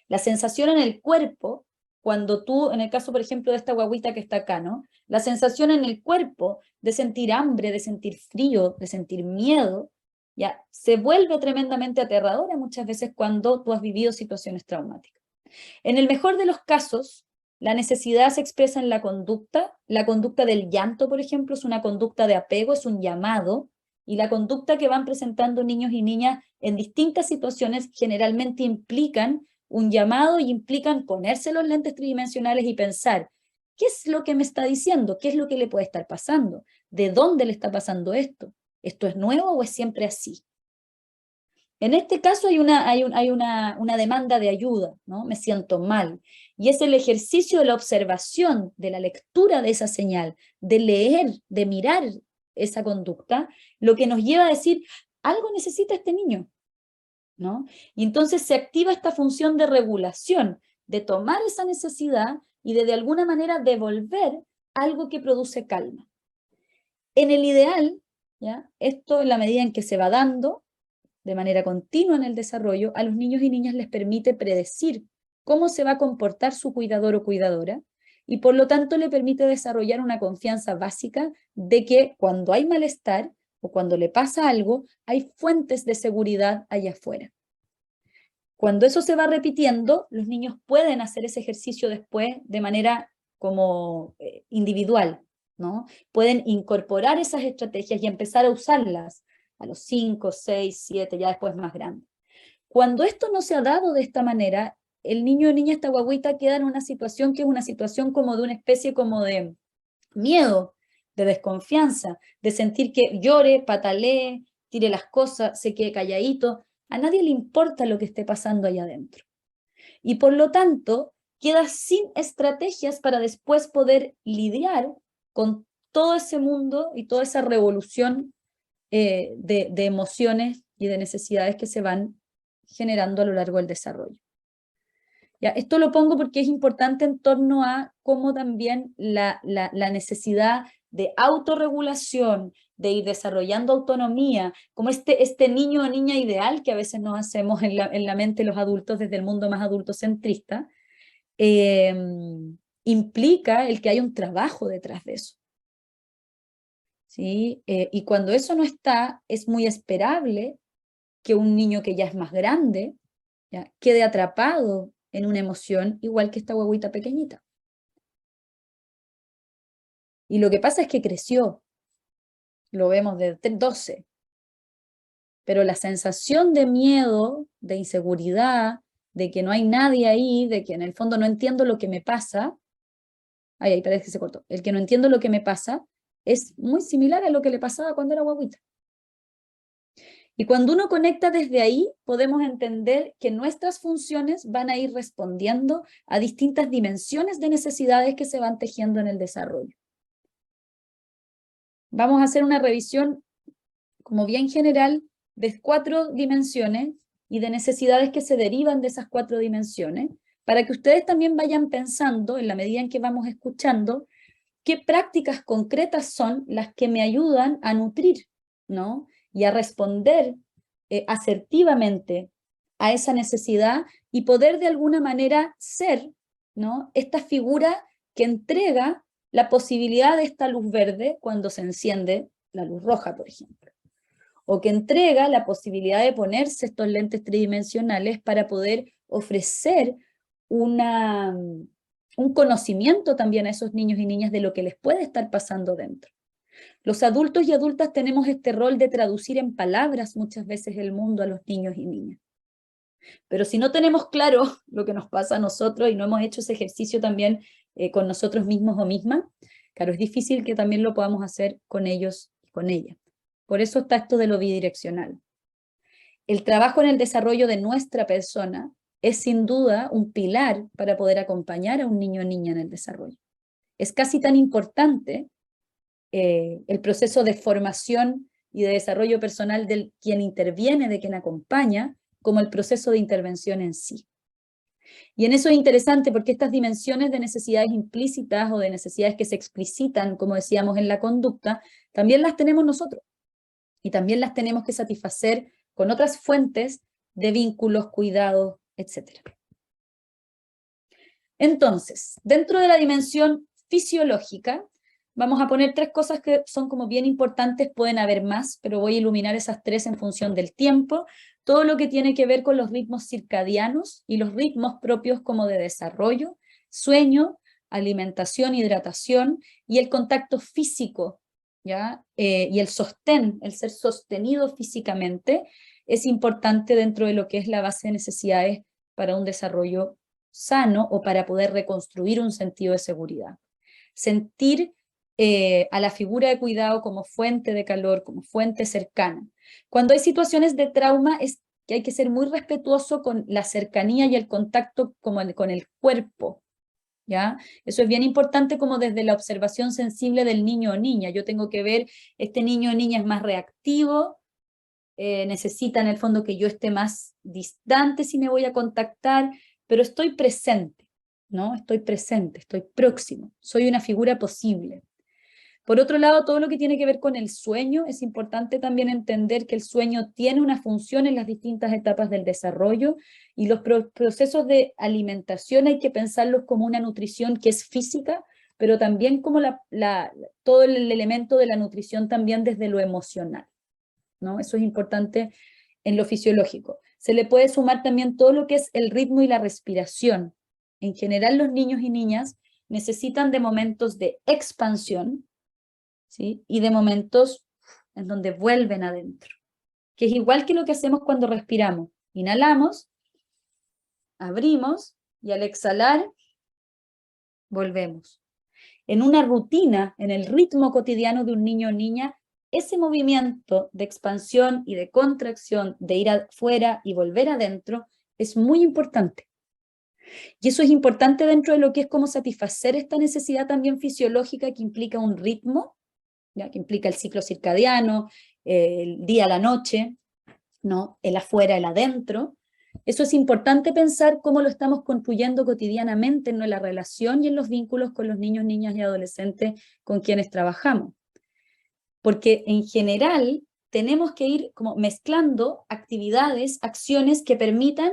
La sensación en el cuerpo, cuando tú, en el caso, por ejemplo, de esta guaguita que está acá, ¿no? La sensación en el cuerpo de sentir hambre, de sentir frío, de sentir miedo, ya se vuelve tremendamente aterradora muchas veces cuando tú has vivido situaciones traumáticas. En el mejor de los casos, la necesidad se expresa en la conducta del llanto, por ejemplo, es una conducta de apego, es un llamado, y la conducta que van presentando niños y niñas en distintas situaciones generalmente implican un llamado y implican ponerse los lentes tridimensionales y pensar, ¿qué es lo que me está diciendo? ¿Qué es lo que le puede estar pasando? ¿De dónde le está pasando esto? ¿Esto es nuevo o es siempre así? En este caso hay una demanda de ayuda, ¿no? Me siento mal. Y es el ejercicio de la observación, de la lectura de esa señal, de leer, de mirar esa conducta, lo que nos lleva a decir, algo necesita este niño, ¿no? Y entonces se activa esta función de regulación, de tomar esa necesidad y de alguna manera devolver algo que produce calma. En el ideal, ¿ya?, esto en la medida en que se va dando, de manera continua en el desarrollo, a los niños y niñas les permite predecir cómo se va a comportar su cuidador o cuidadora, y por lo tanto le permite desarrollar una confianza básica de que cuando hay malestar o cuando le pasa algo, hay fuentes de seguridad allá afuera. Cuando eso se va repitiendo, los niños pueden hacer ese ejercicio después de manera como individual, ¿no? Pueden incorporar esas estrategias y empezar a usarlas a los 5, 6, 7, ya después más grande. Cuando esto no se ha dado de esta manera, el niño o niña, esta guaguita, queda en una situación que es una situación como de una especie como de miedo, de desconfianza, de sentir que llore, patalee, tire las cosas, se quede calladito. A nadie le importa lo que esté pasando allá adentro. Y por lo tanto, queda sin estrategias para después poder lidiar con todo ese mundo y toda esa revolución de emociones y de necesidades que se van generando a lo largo del desarrollo. Ya, esto lo pongo porque es importante en torno a cómo también la necesidad de autorregulación, de ir desarrollando autonomía, como este niño o niña ideal que a veces nos hacemos en la mente los adultos desde el mundo más adultocentrista, implica el que hay un trabajo detrás de eso. ¿Sí? Y cuando eso no está, es muy esperable que un niño que ya es más grande, ¿ya?, quede atrapado en una emoción igual que esta huevita pequeñita. Y lo que pasa es que creció, lo vemos de 12, pero la sensación de miedo, de inseguridad, de que no hay nadie ahí, de que en el fondo no entiendo lo que me pasa, ahí parece que se cortó, el que no entiendo lo que me pasa, es muy similar a lo que le pasaba cuando era guaguita. Y cuando uno conecta desde ahí, podemos entender que nuestras funciones van a ir respondiendo a distintas dimensiones de necesidades que se van tejiendo en el desarrollo. Vamos a hacer una revisión como bien general de 4 dimensiones y de necesidades que se derivan de esas 4 dimensiones, para que ustedes también vayan pensando, en la medida en que vamos escuchando, qué prácticas concretas son las que me ayudan a nutrir, ¿no?, y a responder asertivamente a esa necesidad y poder de alguna manera ser, ¿no?, esta figura que entrega la posibilidad de esta luz verde cuando se enciende la luz roja, por ejemplo. O que entrega la posibilidad de ponerse estos lentes tridimensionales para poder ofrecer un conocimiento también a esos niños y niñas de lo que les puede estar pasando dentro. Los adultos y adultas tenemos este rol de traducir en palabras muchas veces el mundo a los niños y niñas. Pero si no tenemos claro lo que nos pasa a nosotros y no hemos hecho ese ejercicio también con nosotros mismos o mismas, claro, es difícil que también lo podamos hacer con ellos y con ellas. Por eso está esto de lo bidireccional. El trabajo en el desarrollo de nuestra persona es sin duda un pilar para poder acompañar a un niño o niña en el desarrollo. Es casi tan importante el proceso de formación y de desarrollo personal de quien interviene, de quien acompaña, como el proceso de intervención en sí. Y en eso es interesante porque estas dimensiones de necesidades implícitas o de necesidades que se explicitan, como decíamos, en la conducta, también las tenemos nosotros. Y también las tenemos que satisfacer con otras fuentes de vínculos, cuidados, etc. Entonces, dentro de la dimensión fisiológica, vamos a poner 3 cosas que son como bien importantes, pueden haber más, pero voy a iluminar esas 3 en función del tiempo. Todo lo que tiene que ver con los ritmos circadianos y los ritmos propios como de desarrollo, sueño, alimentación, hidratación y el contacto físico, ¿ya? Y el sostén, el ser sostenido físicamente, es importante dentro de lo que es la base de necesidades para un desarrollo sano o para poder reconstruir un sentido de seguridad. Sentir a la figura de cuidado como fuente de calor, como fuente cercana. Cuando hay situaciones de trauma es que hay que ser muy respetuoso con la cercanía y el contacto con el cuerpo, ¿ya? Eso es bien importante como desde la observación sensible del niño o niña. Yo tengo que ver, este niño o niña es más reactivo, necesita en el fondo que yo esté más distante si me voy a contactar, pero estoy presente, ¿no? Estoy presente, estoy próximo, soy una figura posible. Por otro lado, todo lo que tiene que ver con el sueño, es importante también entender que el sueño tiene una función en las distintas etapas del desarrollo y los procesos de alimentación hay que pensarlos como una nutrición que es física, pero también como todo el elemento de la nutrición también desde lo emocional, ¿no? Eso es importante en lo fisiológico. Se le puede sumar también todo lo que es el ritmo y la respiración. En general, los niños y niñas necesitan de momentos de expansión, ¿sí? Y de momentos en donde vuelven adentro, que es igual que lo que hacemos cuando respiramos. Inhalamos, abrimos y al exhalar volvemos. En una rutina, en el ritmo cotidiano de un niño o niña, ese movimiento de expansión y de contracción, de ir afuera y volver adentro, es muy importante. Y eso es importante dentro de lo que es como satisfacer esta necesidad también fisiológica que implica un ritmo, ¿ya? Que implica el ciclo circadiano, el día a la noche, ¿no? El afuera, el adentro. Eso es importante pensar cómo lo estamos construyendo cotidianamente en la relación y en los vínculos con los niños, niñas y adolescentes con quienes trabajamos. Porque en general tenemos que ir como mezclando actividades, acciones que permitan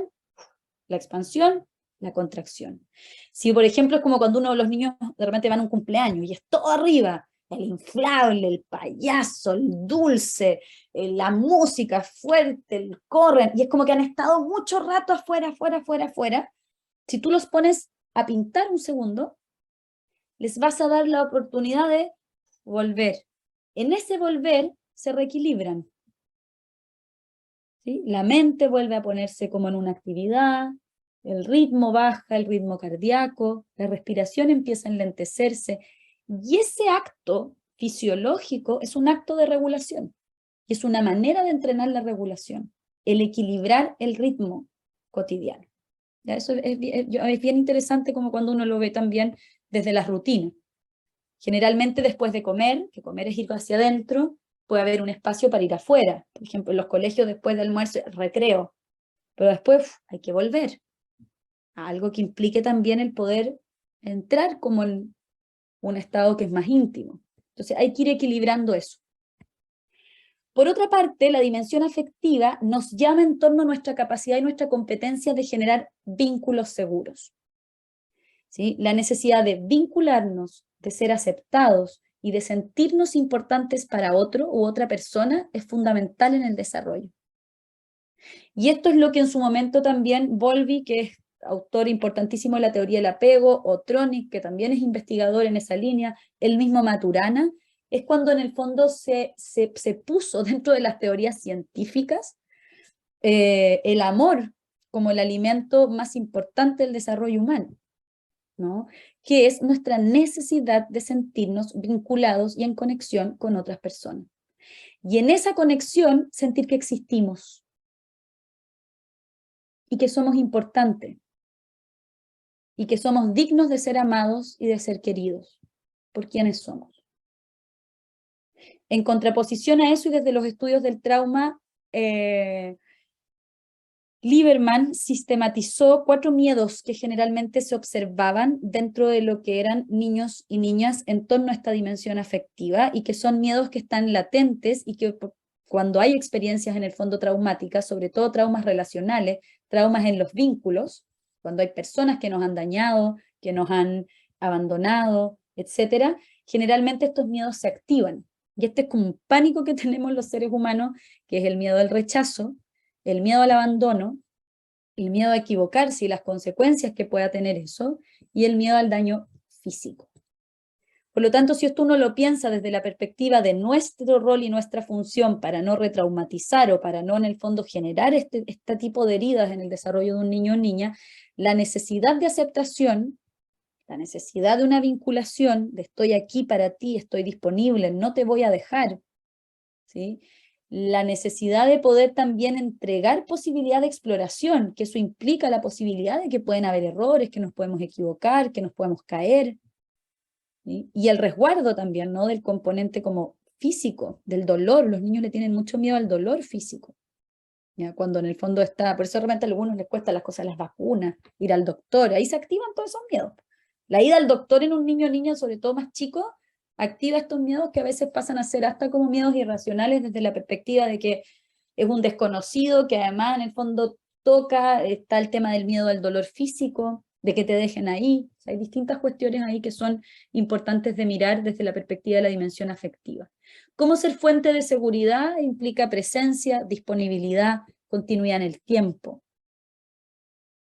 la expansión, la contracción. Si por ejemplo es como cuando uno de los niños de repente van a un cumpleaños y es todo arriba, el inflable, el payaso, el dulce, la música fuerte, el corren, y es como que han estado mucho rato afuera, afuera, afuera, afuera. Si tú los pones a pintar un segundo, les vas a dar la oportunidad de volver. En ese volver se reequilibran, ¿sí? La mente vuelve a ponerse como en una actividad, el ritmo baja, el ritmo cardíaco, la respiración empieza a enlentecerse, y ese acto fisiológico es un acto de regulación, y es una manera de entrenar la regulación, el equilibrar el ritmo cotidiano. ¿Ya? Eso es bien interesante como cuando uno lo ve también desde las rutinas. Generalmente después de comer, que comer es ir hacia adentro, puede haber un espacio para ir afuera. Por ejemplo, en los colegios después del almuerzo, recreo. Pero después hay que volver a algo que implique también el poder entrar como en un estado que es más íntimo. Entonces hay que ir equilibrando eso. Por otra parte, la dimensión afectiva nos llama en torno a nuestra capacidad y nuestra competencia de generar vínculos seguros, ¿sí? La necesidad de vincularnos, de ser aceptados y de sentirnos importantes para otro u otra persona es fundamental en el desarrollo. Y esto es lo que en su momento también Bowlby, que es autor importantísimo de la teoría del apego, o Tronick, que también es investigador en esa línea, el mismo Maturana, es cuando en el fondo se puso dentro de las teorías científicas el amor como el alimento más importante del desarrollo humano, ¿no? Que es nuestra necesidad de sentirnos vinculados y en conexión con otras personas. Y en esa conexión sentir que existimos y que somos importantes y que somos dignos de ser amados y de ser queridos por quienes somos. En contraposición a eso y desde los estudios del trauma, Lieberman sistematizó 4 miedos que generalmente se observaban dentro de lo que eran niños y niñas en torno a esta dimensión afectiva, y que son miedos que están latentes y que cuando hay experiencias en el fondo traumáticas, sobre todo traumas relacionales, traumas en los vínculos, cuando hay personas que nos han dañado, que nos han abandonado, etcétera, generalmente estos miedos se activan. Y este es como un pánico que tenemos los seres humanos, que es el miedo al rechazo, el miedo al abandono, el miedo a equivocarse y las consecuencias que pueda tener eso, y el miedo al daño físico. Por lo tanto, si esto uno lo piensa desde la perspectiva de nuestro rol y nuestra función para no retraumatizar o para no en el fondo generar este tipo de heridas en el desarrollo de un niño o niña, la necesidad de aceptación, la necesidad de una vinculación, de estoy aquí para ti, estoy disponible, no te voy a dejar, ¿sí? La necesidad de poder también entregar posibilidad de exploración, que eso implica la posibilidad de que pueden haber errores, que nos podemos equivocar, que nos podemos caer, ¿sí? Y el resguardo también, ¿no? Del componente como físico, del dolor. Los niños le tienen mucho miedo al dolor físico, ¿ya? Cuando en el fondo está, por eso realmente a algunos les cuesta las cosas, las vacunas, ir al doctor, ahí se activan todos esos miedos. La ida al doctor en un niño o niña, sobre todo más chico, activa estos miedos que a veces pasan a ser hasta como miedos irracionales desde la perspectiva de que es un desconocido, que además en el fondo toca, está el tema del miedo al dolor físico, de que te dejen ahí. O sea, hay distintas cuestiones ahí que son importantes de mirar desde la perspectiva de la dimensión afectiva. ¿Cómo ser fuente de seguridad? Implica presencia, disponibilidad, continuidad en el tiempo.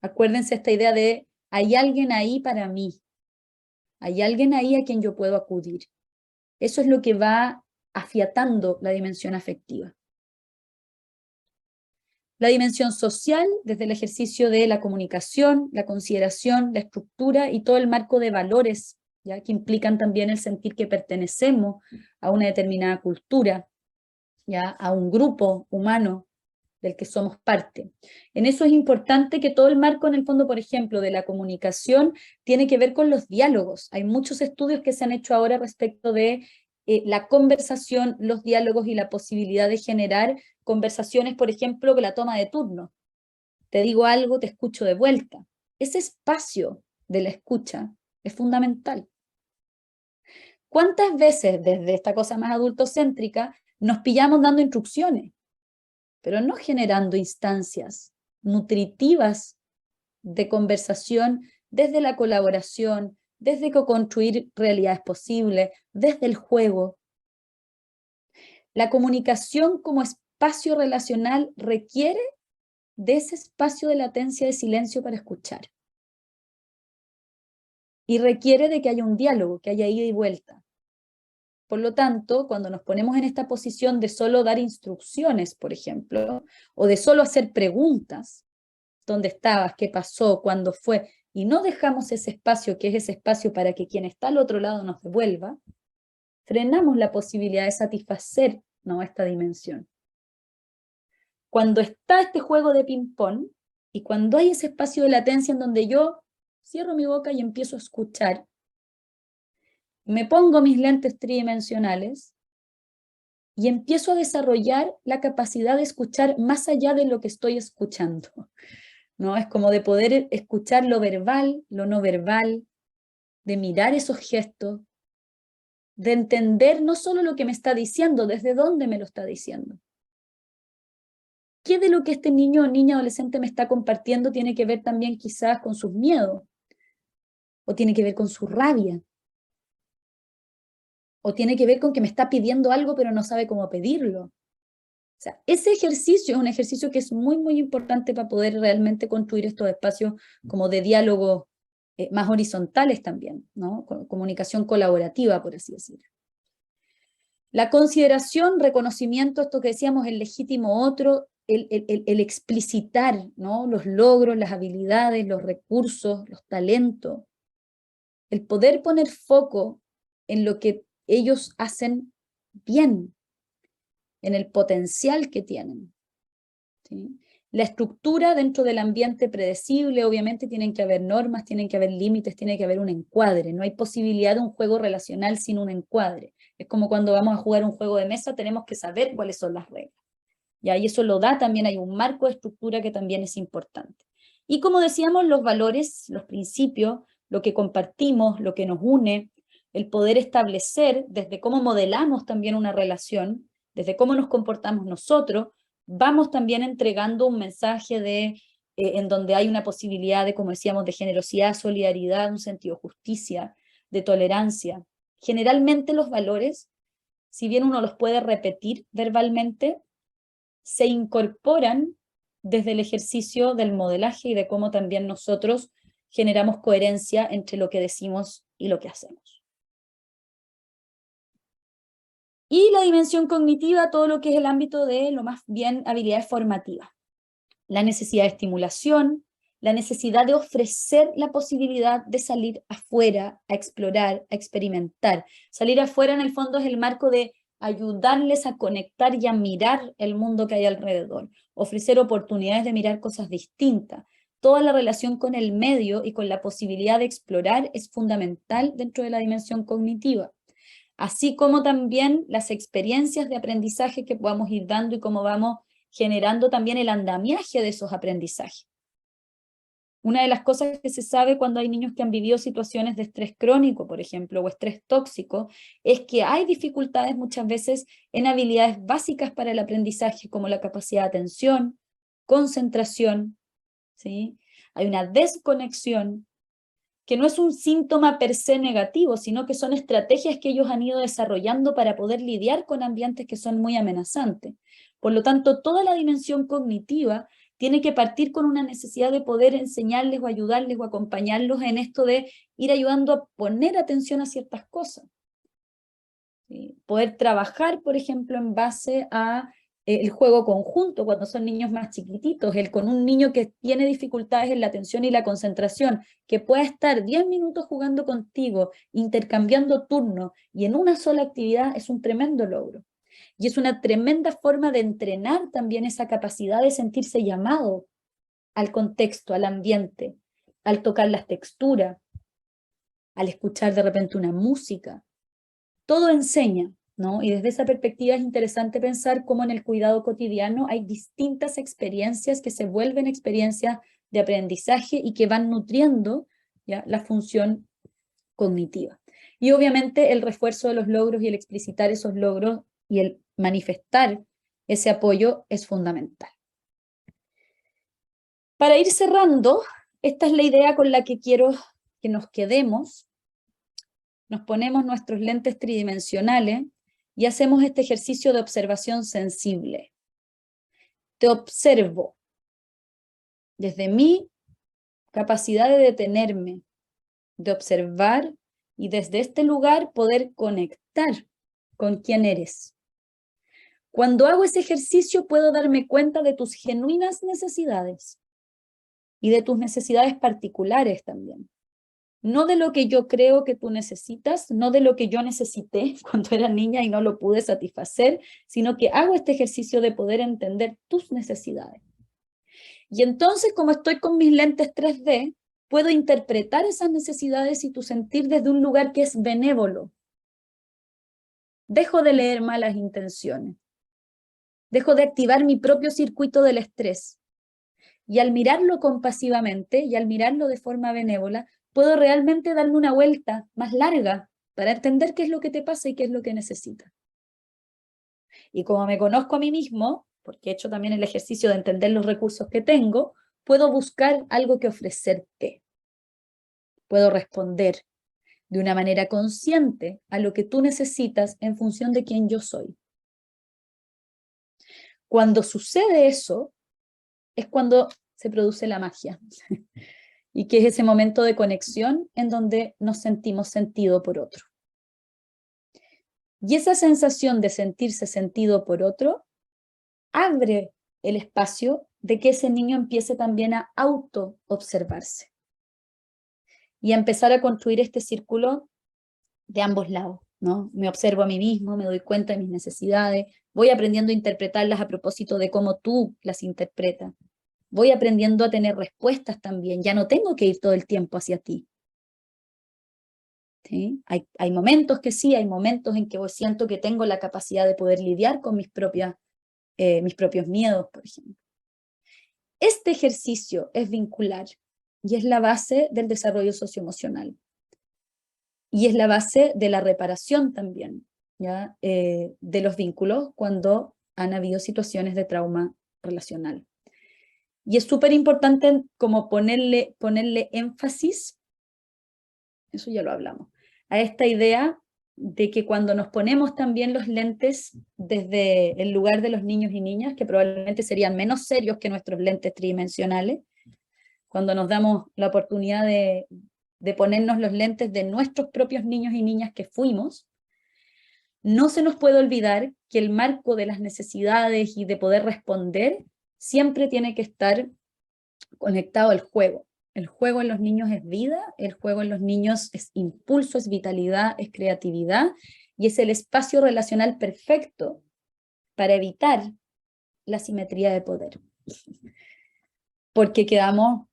Acuérdense esta idea de hay alguien ahí para mí, hay alguien ahí a quien yo puedo acudir. Eso es lo que va afiatando la dimensión afectiva. La dimensión social, desde el ejercicio de la comunicación, la consideración, la estructura y todo el marco de valores, ¿ya? Que implican también el sentir que pertenecemos a una determinada cultura, ¿ya? A un grupo humano del que somos parte. En eso es importante que todo el marco, en el fondo, por ejemplo, de la comunicación, tiene que ver con los diálogos. Hay muchos estudios que se han hecho ahora respecto de la conversación, los diálogos y la posibilidad de generar conversaciones, por ejemplo, con la toma de turno. Te digo algo, te escucho de vuelta. Ese espacio de la escucha es fundamental. ¿Cuántas veces desde esta cosa más adultocéntrica nos pillamos dando instrucciones, pero no generando instancias nutritivas de conversación desde la colaboración, desde co-construir realidades posibles, desde el juego? La comunicación como espacio relacional requiere de ese espacio de latencia de silencio para escuchar. Y requiere de que haya un diálogo, que haya ida y vuelta. Por lo tanto, cuando nos ponemos en esta posición de solo dar instrucciones, por ejemplo, o de solo hacer preguntas, ¿dónde estabas? ¿Qué pasó? ¿Cuándo fue? Y no dejamos ese espacio, que es ese espacio para que quien está al otro lado nos devuelva, frenamos la posibilidad de satisfacer, ¿no?, esta dimensión. Cuando está este juego de ping-pong, y cuando hay ese espacio de latencia en donde yo cierro mi boca y empiezo a escuchar, me pongo mis lentes tridimensionales y empiezo a desarrollar la capacidad de escuchar más allá de lo que estoy escuchando, ¿no? Es como de poder escuchar lo verbal, lo no verbal, de mirar esos gestos, de entender no solo lo que me está diciendo, desde dónde me lo está diciendo. ¿Qué de lo que este niño o niña adolescente me está compartiendo tiene que ver también quizás con sus miedos? ¿O tiene que ver con su rabia? ¿O tiene que ver con que me está pidiendo algo pero no sabe cómo pedirlo? O sea, ese ejercicio es un ejercicio que es muy, muy importante para poder realmente construir estos espacios como de diálogo más horizontales también, ¿no? Comunicación colaborativa, por así decirlo. La consideración, reconocimiento, esto que decíamos, el legítimo otro, el explicitar, ¿no?, los logros, las habilidades, los recursos, los talentos, el poder poner foco en lo que ellos hacen bien, en el potencial que tienen, ¿sí? La estructura dentro del ambiente predecible, obviamente tienen que haber normas, tienen que haber límites, tiene que haber un encuadre. No hay posibilidad de un juego relacional sin un encuadre. Es como cuando vamos a jugar un juego de mesa, tenemos que saber cuáles son las reglas. Y ahí eso lo da también, hay un marco de estructura que también es importante. Y como decíamos, los valores, los principios, lo que compartimos, lo que nos une, el poder establecer desde cómo modelamos también una relación, desde cómo nos comportamos nosotros, vamos también entregando un mensaje en donde hay una posibilidad de, como decíamos, de generosidad, solidaridad, un sentido de justicia, de tolerancia. Generalmente los valores, si bien uno los puede repetir verbalmente, se incorporan desde el ejercicio del modelaje y de cómo también nosotros generamos coherencia entre lo que decimos y lo que hacemos. Y la dimensión cognitiva, todo lo que es el ámbito de lo más bien habilidades formativas. La necesidad de estimulación, la necesidad de ofrecer la posibilidad de salir afuera, a explorar, a experimentar. Salir afuera en el fondo es el marco de ayudarles a conectar y a mirar el mundo que hay alrededor, ofrecer oportunidades de mirar cosas distintas. Toda la relación con el medio y con la posibilidad de explorar es fundamental dentro de la dimensión cognitiva, así como también las experiencias de aprendizaje que podamos ir dando y cómo vamos generando también el andamiaje de esos aprendizajes. Una de las cosas que se sabe cuando hay niños que han vivido situaciones de estrés crónico, por ejemplo, o estrés tóxico, es que hay dificultades muchas veces en habilidades básicas para el aprendizaje, como la capacidad de atención, concentración, ¿sí? Hay una desconexión, que no es un síntoma per se negativo, sino que son estrategias que ellos han ido desarrollando para poder lidiar con ambientes que son muy amenazantes. Por lo tanto, toda la dimensión cognitiva tiene que partir con una necesidad de poder enseñarles o ayudarles o acompañarlos en esto de ir ayudando a poner atención a ciertas cosas. ¿Sí? Poder trabajar, por ejemplo, en base a el juego conjunto, cuando son niños más chiquititos, con un niño que tiene dificultades en la atención y la concentración, que pueda estar 10 minutos jugando contigo, intercambiando turnos, y en una sola actividad es un tremendo logro. Y es una tremenda forma de entrenar también esa capacidad de sentirse llamado al contexto, al ambiente, al tocar las texturas, al escuchar de repente una música. Todo enseña, ¿no? Y desde esa perspectiva es interesante pensar cómo en el cuidado cotidiano hay distintas experiencias que se vuelven experiencias de aprendizaje y que van nutriendo, ¿ya?, la función cognitiva. Y obviamente el refuerzo de los logros y el explicitar esos logros y el manifestar ese apoyo es fundamental. Para ir cerrando, esta es la idea con la que quiero que nos quedemos. Nos ponemos nuestros lentes tridimensionales y hacemos este ejercicio de observación sensible. Te observo desde mi capacidad de detenerme, de observar y desde este lugar poder conectar con quién eres. Cuando hago ese ejercicio puedo darme cuenta de tus genuinas necesidades y de tus necesidades particulares también. No de lo que yo creo que tú necesitas, no de lo que yo necesité cuando era niña y no lo pude satisfacer, sino que hago este ejercicio de poder entender tus necesidades. Y entonces, como estoy con mis lentes 3D, puedo interpretar esas necesidades y tu sentir desde un lugar que es benévolo. Dejo de leer malas intenciones. Dejo de activar mi propio circuito del estrés. Y al mirarlo compasivamente y al mirarlo de forma benévola, puedo realmente darme una vuelta más larga para entender qué es lo que te pasa y qué es lo que necesitas. Y como me conozco a mí mismo, porque he hecho también el ejercicio de entender los recursos que tengo, puedo buscar algo que ofrecerte. Puedo responder de una manera consciente a lo que tú necesitas en función de quién yo soy. Cuando sucede eso, es cuando se produce la magia. Y que es ese momento de conexión en donde nos sentimos sentido por otro. Y esa sensación de sentirse sentido por otro abre el espacio de que ese niño empiece también a auto-observarse y a empezar a construir este círculo de ambos lados, ¿no? Me observo a mí mismo, me doy cuenta de mis necesidades, voy aprendiendo a interpretarlas a propósito de cómo tú las interpretas. Voy aprendiendo a tener respuestas también, ya no tengo que ir todo el tiempo hacia ti. ¿Sí? Hay momentos que sí, hay momentos en que siento que tengo la capacidad de poder lidiar con mis propias mis propios miedos, por ejemplo. Este ejercicio es vincular y es la base del desarrollo socioemocional. Y es la base de la reparación también, ¿ya? De los vínculos cuando han habido situaciones de trauma relacional. Y es súper importante como ponerle énfasis, eso ya lo hablamos, a esta idea de que cuando nos ponemos también los lentes desde el lugar de los niños y niñas, que probablemente serían menos serios que nuestros lentes tridimensionales, cuando nos damos la oportunidad de ponernos los lentes de nuestros propios niños y niñas que fuimos, no se nos puede olvidar que el marco de las necesidades y de poder responder siempre tiene que estar conectado al juego. El juego en los niños es vida, el juego en los niños es impulso, es vitalidad, es creatividad, y es el espacio relacional perfecto para evitar la simetría de poder. Porque quedamos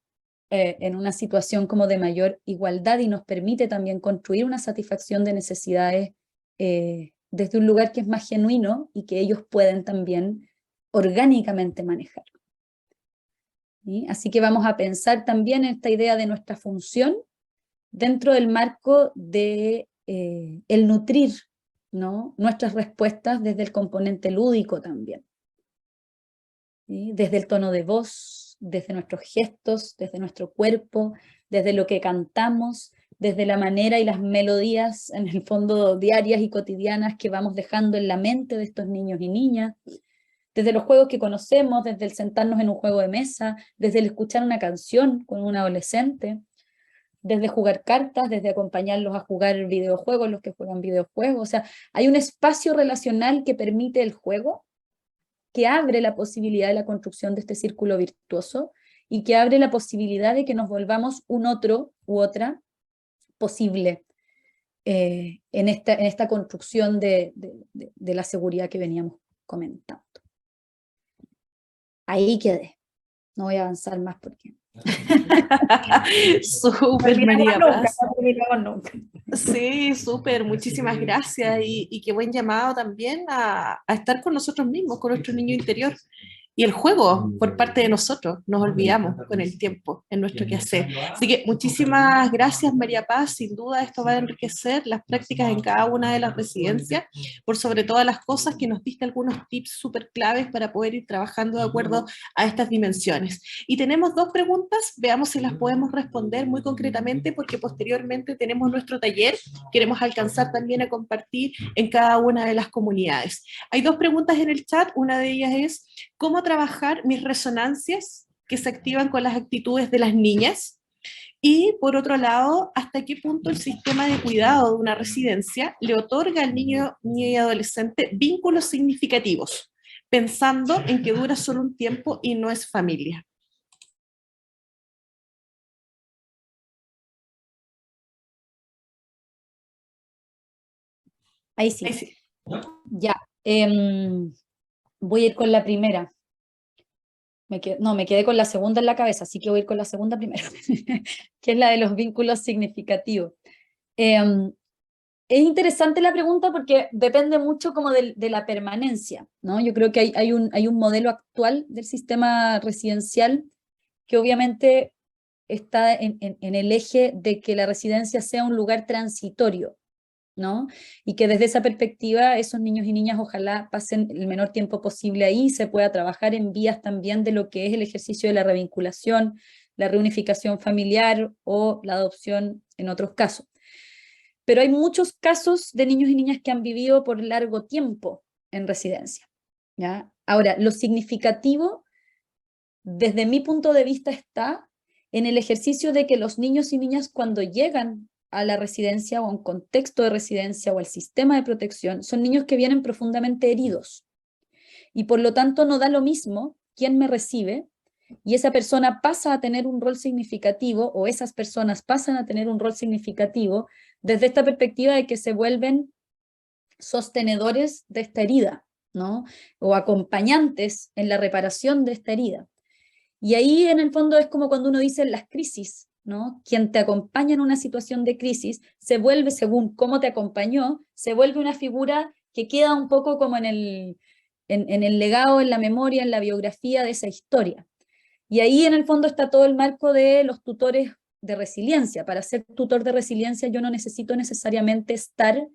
en una situación como de mayor igualdad y nos permite también construir una satisfacción de necesidades desde un lugar que es más genuino y que ellos pueden también orgánicamente manejar. ¿Sí? Así que vamos a pensar también en esta idea de nuestra función dentro del marco de el nutrir, ¿no? Nuestras respuestas desde el componente lúdico también. ¿Sí? Desde el tono de voz, desde nuestros gestos, desde nuestro cuerpo, desde lo que cantamos, desde la manera y las melodías en el fondo diarias y cotidianas que vamos dejando en la mente de estos niños y niñas, desde los juegos que conocemos, desde el sentarnos en un juego de mesa, desde el escuchar una canción con un adolescente, desde jugar cartas, desde acompañarlos a jugar videojuegos, los que juegan videojuegos. O sea, hay un espacio relacional que permite el juego, que abre la posibilidad de la construcción de este círculo virtuoso y que abre la posibilidad de que nos volvamos un otro u otra posible en esta construcción de la seguridad que veníamos comentando. Ahí quedé. No voy a avanzar más porque... Súper, María Paz. No terminamos nunca. Sí, súper, muchísimas gracias y qué buen llamado también a estar con nosotros mismos, con nuestro niño interior. Y el juego por parte de nosotros, nos olvidamos con el tiempo en nuestro quehacer. Así que muchísimas gracias, María Paz. Sin duda esto va a enriquecer las prácticas en cada una de las residencias, por sobre todas las cosas que nos diste algunos tips súper claves para poder ir trabajando de acuerdo a estas dimensiones. Y tenemos dos preguntas, veamos si las podemos responder muy concretamente, porque posteriormente tenemos nuestro taller, queremos alcanzar también a compartir en cada una de las comunidades. Hay dos preguntas en el chat, una de ellas es, ¿cómo trabajar mis resonancias que se activan con las actitudes de las niñas? Y por otro lado, ¿hasta qué punto el sistema de cuidado de una residencia le otorga al niño y adolescente vínculos significativos, pensando en que dura solo un tiempo y no es familia? Ahí sí. Ahí sí. Ya. Voy a ir con la primera. Me quedé con la segunda en la cabeza, así que voy a ir con la segunda primero, que es la de los vínculos significativos. Es interesante la pregunta porque depende mucho como de la permanencia, ¿no? Yo creo que hay un modelo actual del sistema residencial que obviamente está en el eje de que la residencia sea un lugar transitorio, ¿no? Y que desde esa perspectiva esos niños y niñas ojalá pasen el menor tiempo posible ahí, se pueda trabajar en vías también de lo que es el ejercicio de la revinculación, la reunificación familiar o la adopción en otros casos. Pero hay muchos casos de niños y niñas que han vivido por largo tiempo en residencia, ¿ya? Ahora, lo significativo, desde mi punto de vista, está en el ejercicio de que los niños y niñas cuando llegan a la residencia o a un contexto de residencia o al sistema de protección, son niños que vienen profundamente heridos. Y por lo tanto no da lo mismo quién me recibe, y esa persona pasa a tener un rol significativo, o esas personas pasan a tener un rol significativo, desde esta perspectiva de que se vuelven sostenedores de esta herida, ¿no? O acompañantes en la reparación de esta herida. Y ahí en el fondo es como cuando uno dice en las crisis, ¿no? Quien te acompaña en una situación de crisis se vuelve, según cómo te acompañó, se vuelve una figura que queda un poco como en en el legado, en la memoria, en la biografía de esa historia. Y ahí en el fondo está todo el marco de los tutores de resiliencia. Para ser tutor de resiliencia yo no necesito necesariamente estar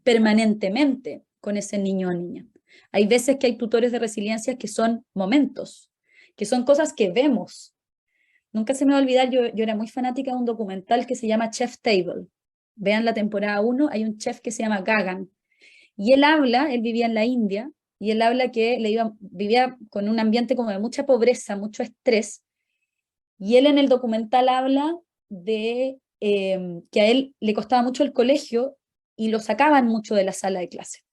permanentemente con ese niño o niña. Hay veces que hay tutores de resiliencia que son momentos, que son cosas que vemos. Nunca se me va a olvidar, yo era muy fanática de un documental que se llama Chef Table. Vean la temporada 1, hay un chef que se llama Gagan. Y él vivía en la India, y él habla que vivía con un ambiente como de mucha pobreza, mucho estrés, y él en el documental habla de que a él le costaba mucho el colegio y lo sacaban mucho de la sala de clase,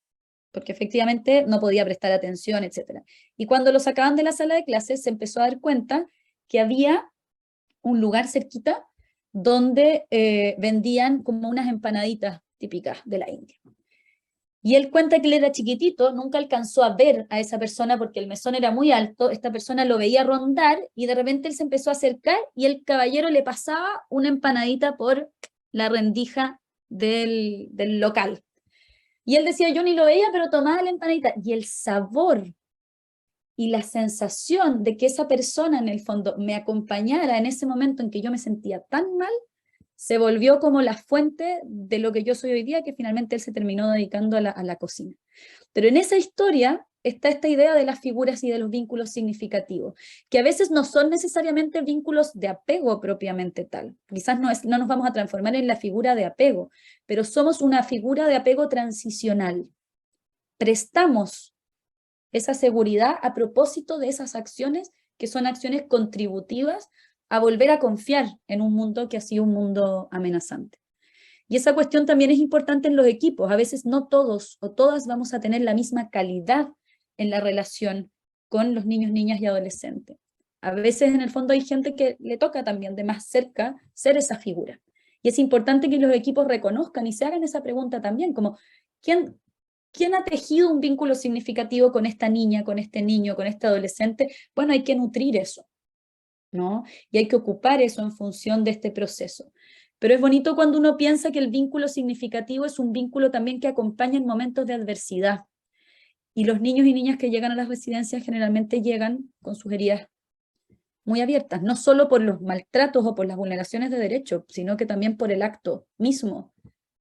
porque efectivamente no podía prestar atención, etc. Y cuando lo sacaban de la sala de clase se empezó a dar cuenta que había un lugar cerquita donde vendían como unas empanaditas típicas de la India. Y él cuenta que él era chiquitito, nunca alcanzó a ver a esa persona porque el mesón era muy alto, esta persona lo veía rondar y de repente él se empezó a acercar y el caballero le pasaba una empanadita por la rendija del local. Y él decía, yo ni lo veía, pero tomaba la empanadita. Y el sabor y la sensación de que esa persona en el fondo me acompañara en ese momento en que yo me sentía tan mal, se volvió como la fuente de lo que yo soy hoy día, que finalmente él se terminó dedicando a la cocina. Pero en esa historia está esta idea de las figuras y de los vínculos significativos, que a veces no son necesariamente vínculos de apego propiamente tal. Quizás no nos vamos a transformar en la figura de apego, pero somos una figura de apego transicional. Prestamos esa seguridad a propósito de esas acciones que son acciones contributivas a volver a confiar en un mundo que ha sido un mundo amenazante. Y esa cuestión también es importante en los equipos. A veces no todos o todas vamos a tener la misma calidad en la relación con los niños, niñas y adolescentes. A veces en el fondo hay gente que le toca también de más cerca ser esa figura. Y es importante que los equipos reconozcan y se hagan esa pregunta también, como ¿quién ha tejido un vínculo significativo con esta niña, con este niño, con este adolescente? Bueno, hay que nutrir eso, ¿no? Y hay que ocupar eso en función de este proceso. Pero es bonito cuando uno piensa que el vínculo significativo es un vínculo también que acompaña en momentos de adversidad. Y los niños y niñas que llegan a las residencias generalmente llegan con sus heridas muy abiertas, no solo por los maltratos o por las vulneraciones de derechos, sino que también por el acto mismo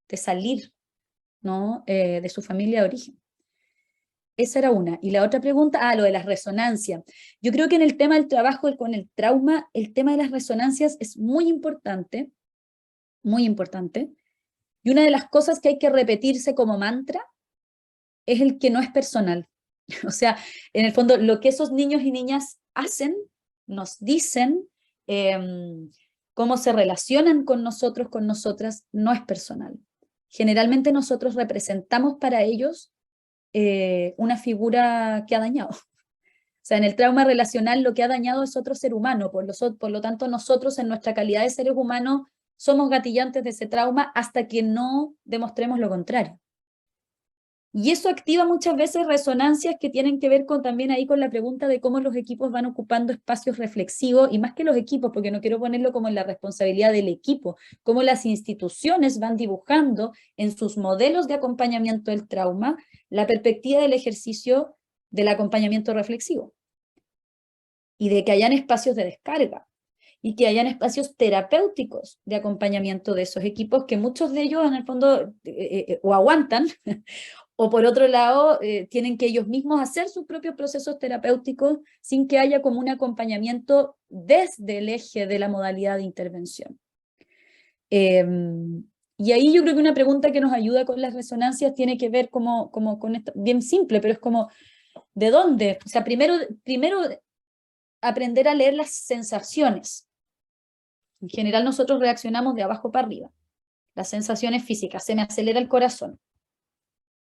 de salir, ¿no? De su familia de origen. Esa era una. Y la otra pregunta, lo de las resonancias. Yo creo que en el tema del trabajo con el trauma, el tema de las resonancias es muy importante, muy importante. Y una de las cosas que hay que repetirse como mantra es el que no es personal. O sea, en el fondo, lo que esos niños y niñas hacen, nos dicen, cómo se relacionan con nosotros, con nosotras, no es personal. Generalmente nosotros representamos para ellos una figura que ha dañado. O sea, en el trauma relacional lo que ha dañado es otro ser humano, por lo tanto nosotros en nuestra calidad de seres humanos somos gatillantes de ese trauma hasta que no demostremos lo contrario. Y eso activa muchas veces resonancias que tienen que ver también ahí con la pregunta de cómo los equipos van ocupando espacios reflexivos, y más que los equipos, porque no quiero ponerlo como en la responsabilidad del equipo, cómo las instituciones van dibujando en sus modelos de acompañamiento del trauma la perspectiva del ejercicio del acompañamiento reflexivo. Y de que hayan espacios de descarga, y que hayan espacios terapéuticos de acompañamiento de esos equipos, que muchos de ellos en el fondo o aguantan, o por otro lado tienen que ellos mismos hacer sus propios procesos terapéuticos sin que haya como un acompañamiento desde el eje de la modalidad de intervención. Y ahí yo creo que una pregunta que nos ayuda con las resonancias tiene que ver como con esto, bien simple, pero es como, ¿de dónde? O sea, primero aprender a leer las sensaciones. En general nosotros reaccionamos de abajo para arriba. Las sensaciones físicas, se me acelera el corazón.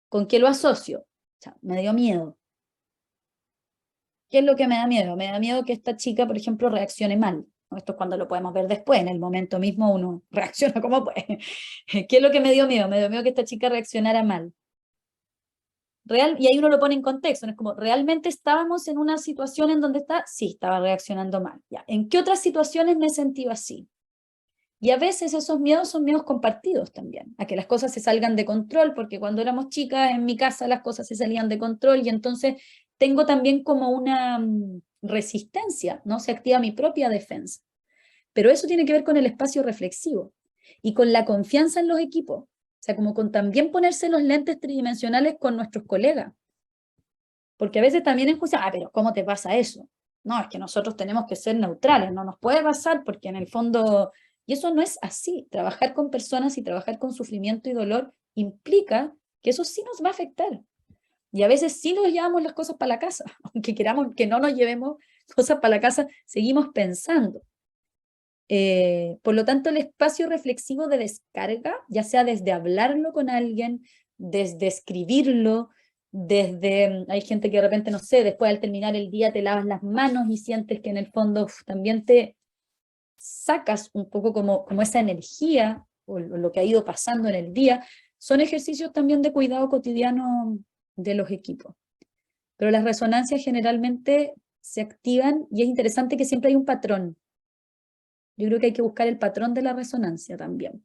¿Con qué lo asocio? O sea, me dio miedo. ¿Qué es lo que me da miedo? Me da miedo que esta chica, por ejemplo, reaccione mal. Esto es cuando lo podemos ver después, en el momento mismo uno reacciona como puede. ¿Qué es lo que me dio miedo? Me dio miedo que esta chica reaccionara mal. Y ahí uno lo pone en contexto, ¿no? Es como, ¿realmente estábamos en una situación en donde sí, estaba reaccionando mal. Ya. ¿En qué otras situaciones me he sentido así? Y a veces esos miedos son miedos compartidos también, a que las cosas se salgan de control, porque cuando éramos chicas en mi casa las cosas se salían de control y entonces tengo también como una resistencia, ¿no? Se activa mi propia defensa. Pero eso tiene que ver con el espacio reflexivo y con la confianza en los equipos. O sea, como con también ponerse los lentes tridimensionales con nuestros colegas. Porque a veces también es justo, pero ¿cómo te pasa eso? No, es que nosotros tenemos que ser neutrales, no nos puede pasar porque en el fondo... Y eso no es así. Trabajar con personas y trabajar con sufrimiento y dolor implica que eso sí nos va a afectar. Y a veces sí nos llevamos las cosas para la casa. Aunque queramos que no nos llevemos cosas para la casa, seguimos pensando. Por lo tanto, el espacio reflexivo de descarga, ya sea desde hablarlo con alguien, desde escribirlo, desde, hay gente que de repente, no sé, después al terminar el día te lavas las manos y sientes que en el fondo también te sacas un poco como esa energía o lo que ha ido pasando en el día, son ejercicios también de cuidado cotidiano de los equipos. Pero las resonancias generalmente se activan y es interesante que siempre hay un patrón. Yo creo que hay que buscar el patrón de la resonancia también.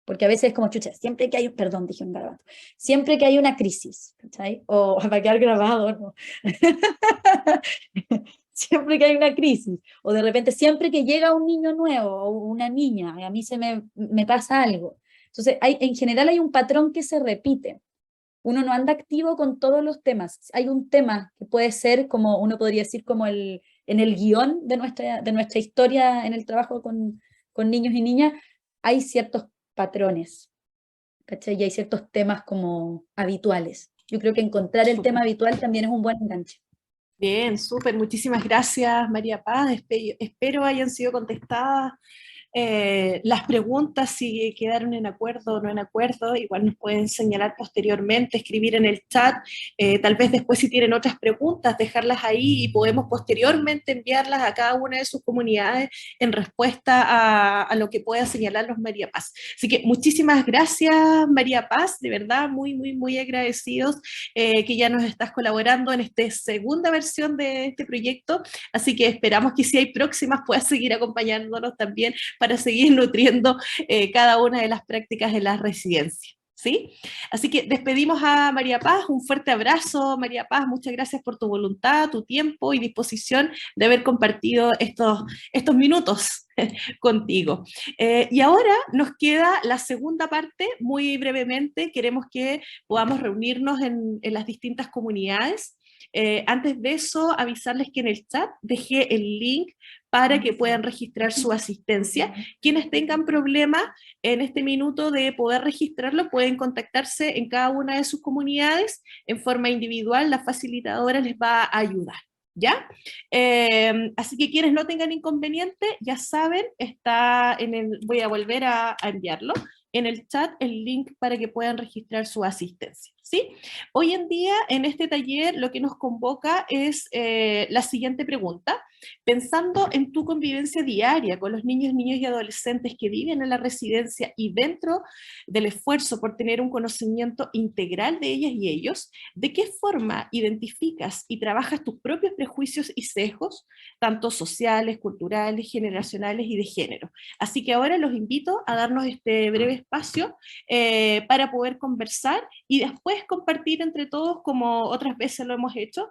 Porque a veces es como, chucha, siempre que hay, perdón, dije un garabato, siempre que hay una crisis, ¿cachai? O para quedar grabado, ¿no? Siempre que hay una crisis, o de repente siempre que llega un niño nuevo o una niña, a mí me pasa algo. Entonces, en general hay un patrón que se repite. Uno no anda activo con todos los temas. Hay un tema que puede ser como, uno podría decir, como en el guión de nuestra historia en el trabajo con niños y niñas, hay ciertos patrones, ¿cachai? Y hay ciertos temas como habituales. Yo creo que encontrar el tema habitual también es un buen enganche. Bien, súper, muchísimas gracias María Paz, espero hayan sido contestadas las preguntas, si quedaron en acuerdo o no en acuerdo, igual nos pueden señalar posteriormente, escribir en el chat, tal vez después si tienen otras preguntas, dejarlas ahí y podemos posteriormente enviarlas a cada una de sus comunidades en respuesta a lo que pueda señalarnos María Paz. Así que muchísimas gracias María Paz, de verdad muy, muy, muy agradecidos que ya nos estás colaborando en esta segunda versión de este proyecto, así que esperamos que si hay próximas puedas seguir acompañándonos también para seguir nutriendo cada una de las prácticas de la residencia. ¿Sí? Así que despedimos a María Paz, un fuerte abrazo María Paz, muchas gracias por tu voluntad, tu tiempo y disposición de haber compartido estos minutos contigo. Y ahora nos queda la segunda parte, muy brevemente, queremos que podamos reunirnos en las distintas comunidades. Antes de eso, avisarles que en el chat dejé el link para que puedan registrar su asistencia. Quienes tengan problemas en este minuto de poder registrarlo, pueden contactarse en cada una de sus comunidades en forma individual, la facilitadora les va a ayudar. ¿Ya? Así que quienes no tengan inconveniente, ya saben, está voy a volver a enviarlo, en el chat el link para que puedan registrar su asistencia. ¿Sí? Hoy en día, en este taller, lo que nos convoca es la siguiente pregunta. Pensando en tu convivencia diaria con los niños y adolescentes que viven en la residencia y dentro del esfuerzo por tener un conocimiento integral de ellas y ellos, ¿de qué forma identificas y trabajas tus propios prejuicios y sesgos, tanto sociales, culturales, generacionales y de género? Así que ahora los invito a darnos este breve espacio para poder conversar y después compartir entre todos, como otras veces lo hemos hecho,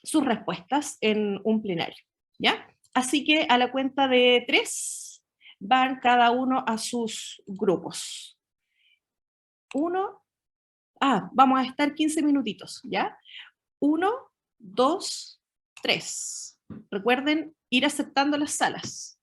sus respuestas en un plenario, ¿ya? Así que a la cuenta de 3 van cada uno a sus grupos. Vamos a estar 15 minutitos, ¿ya? 1, 2, 3. Recuerden ir aceptando las salas.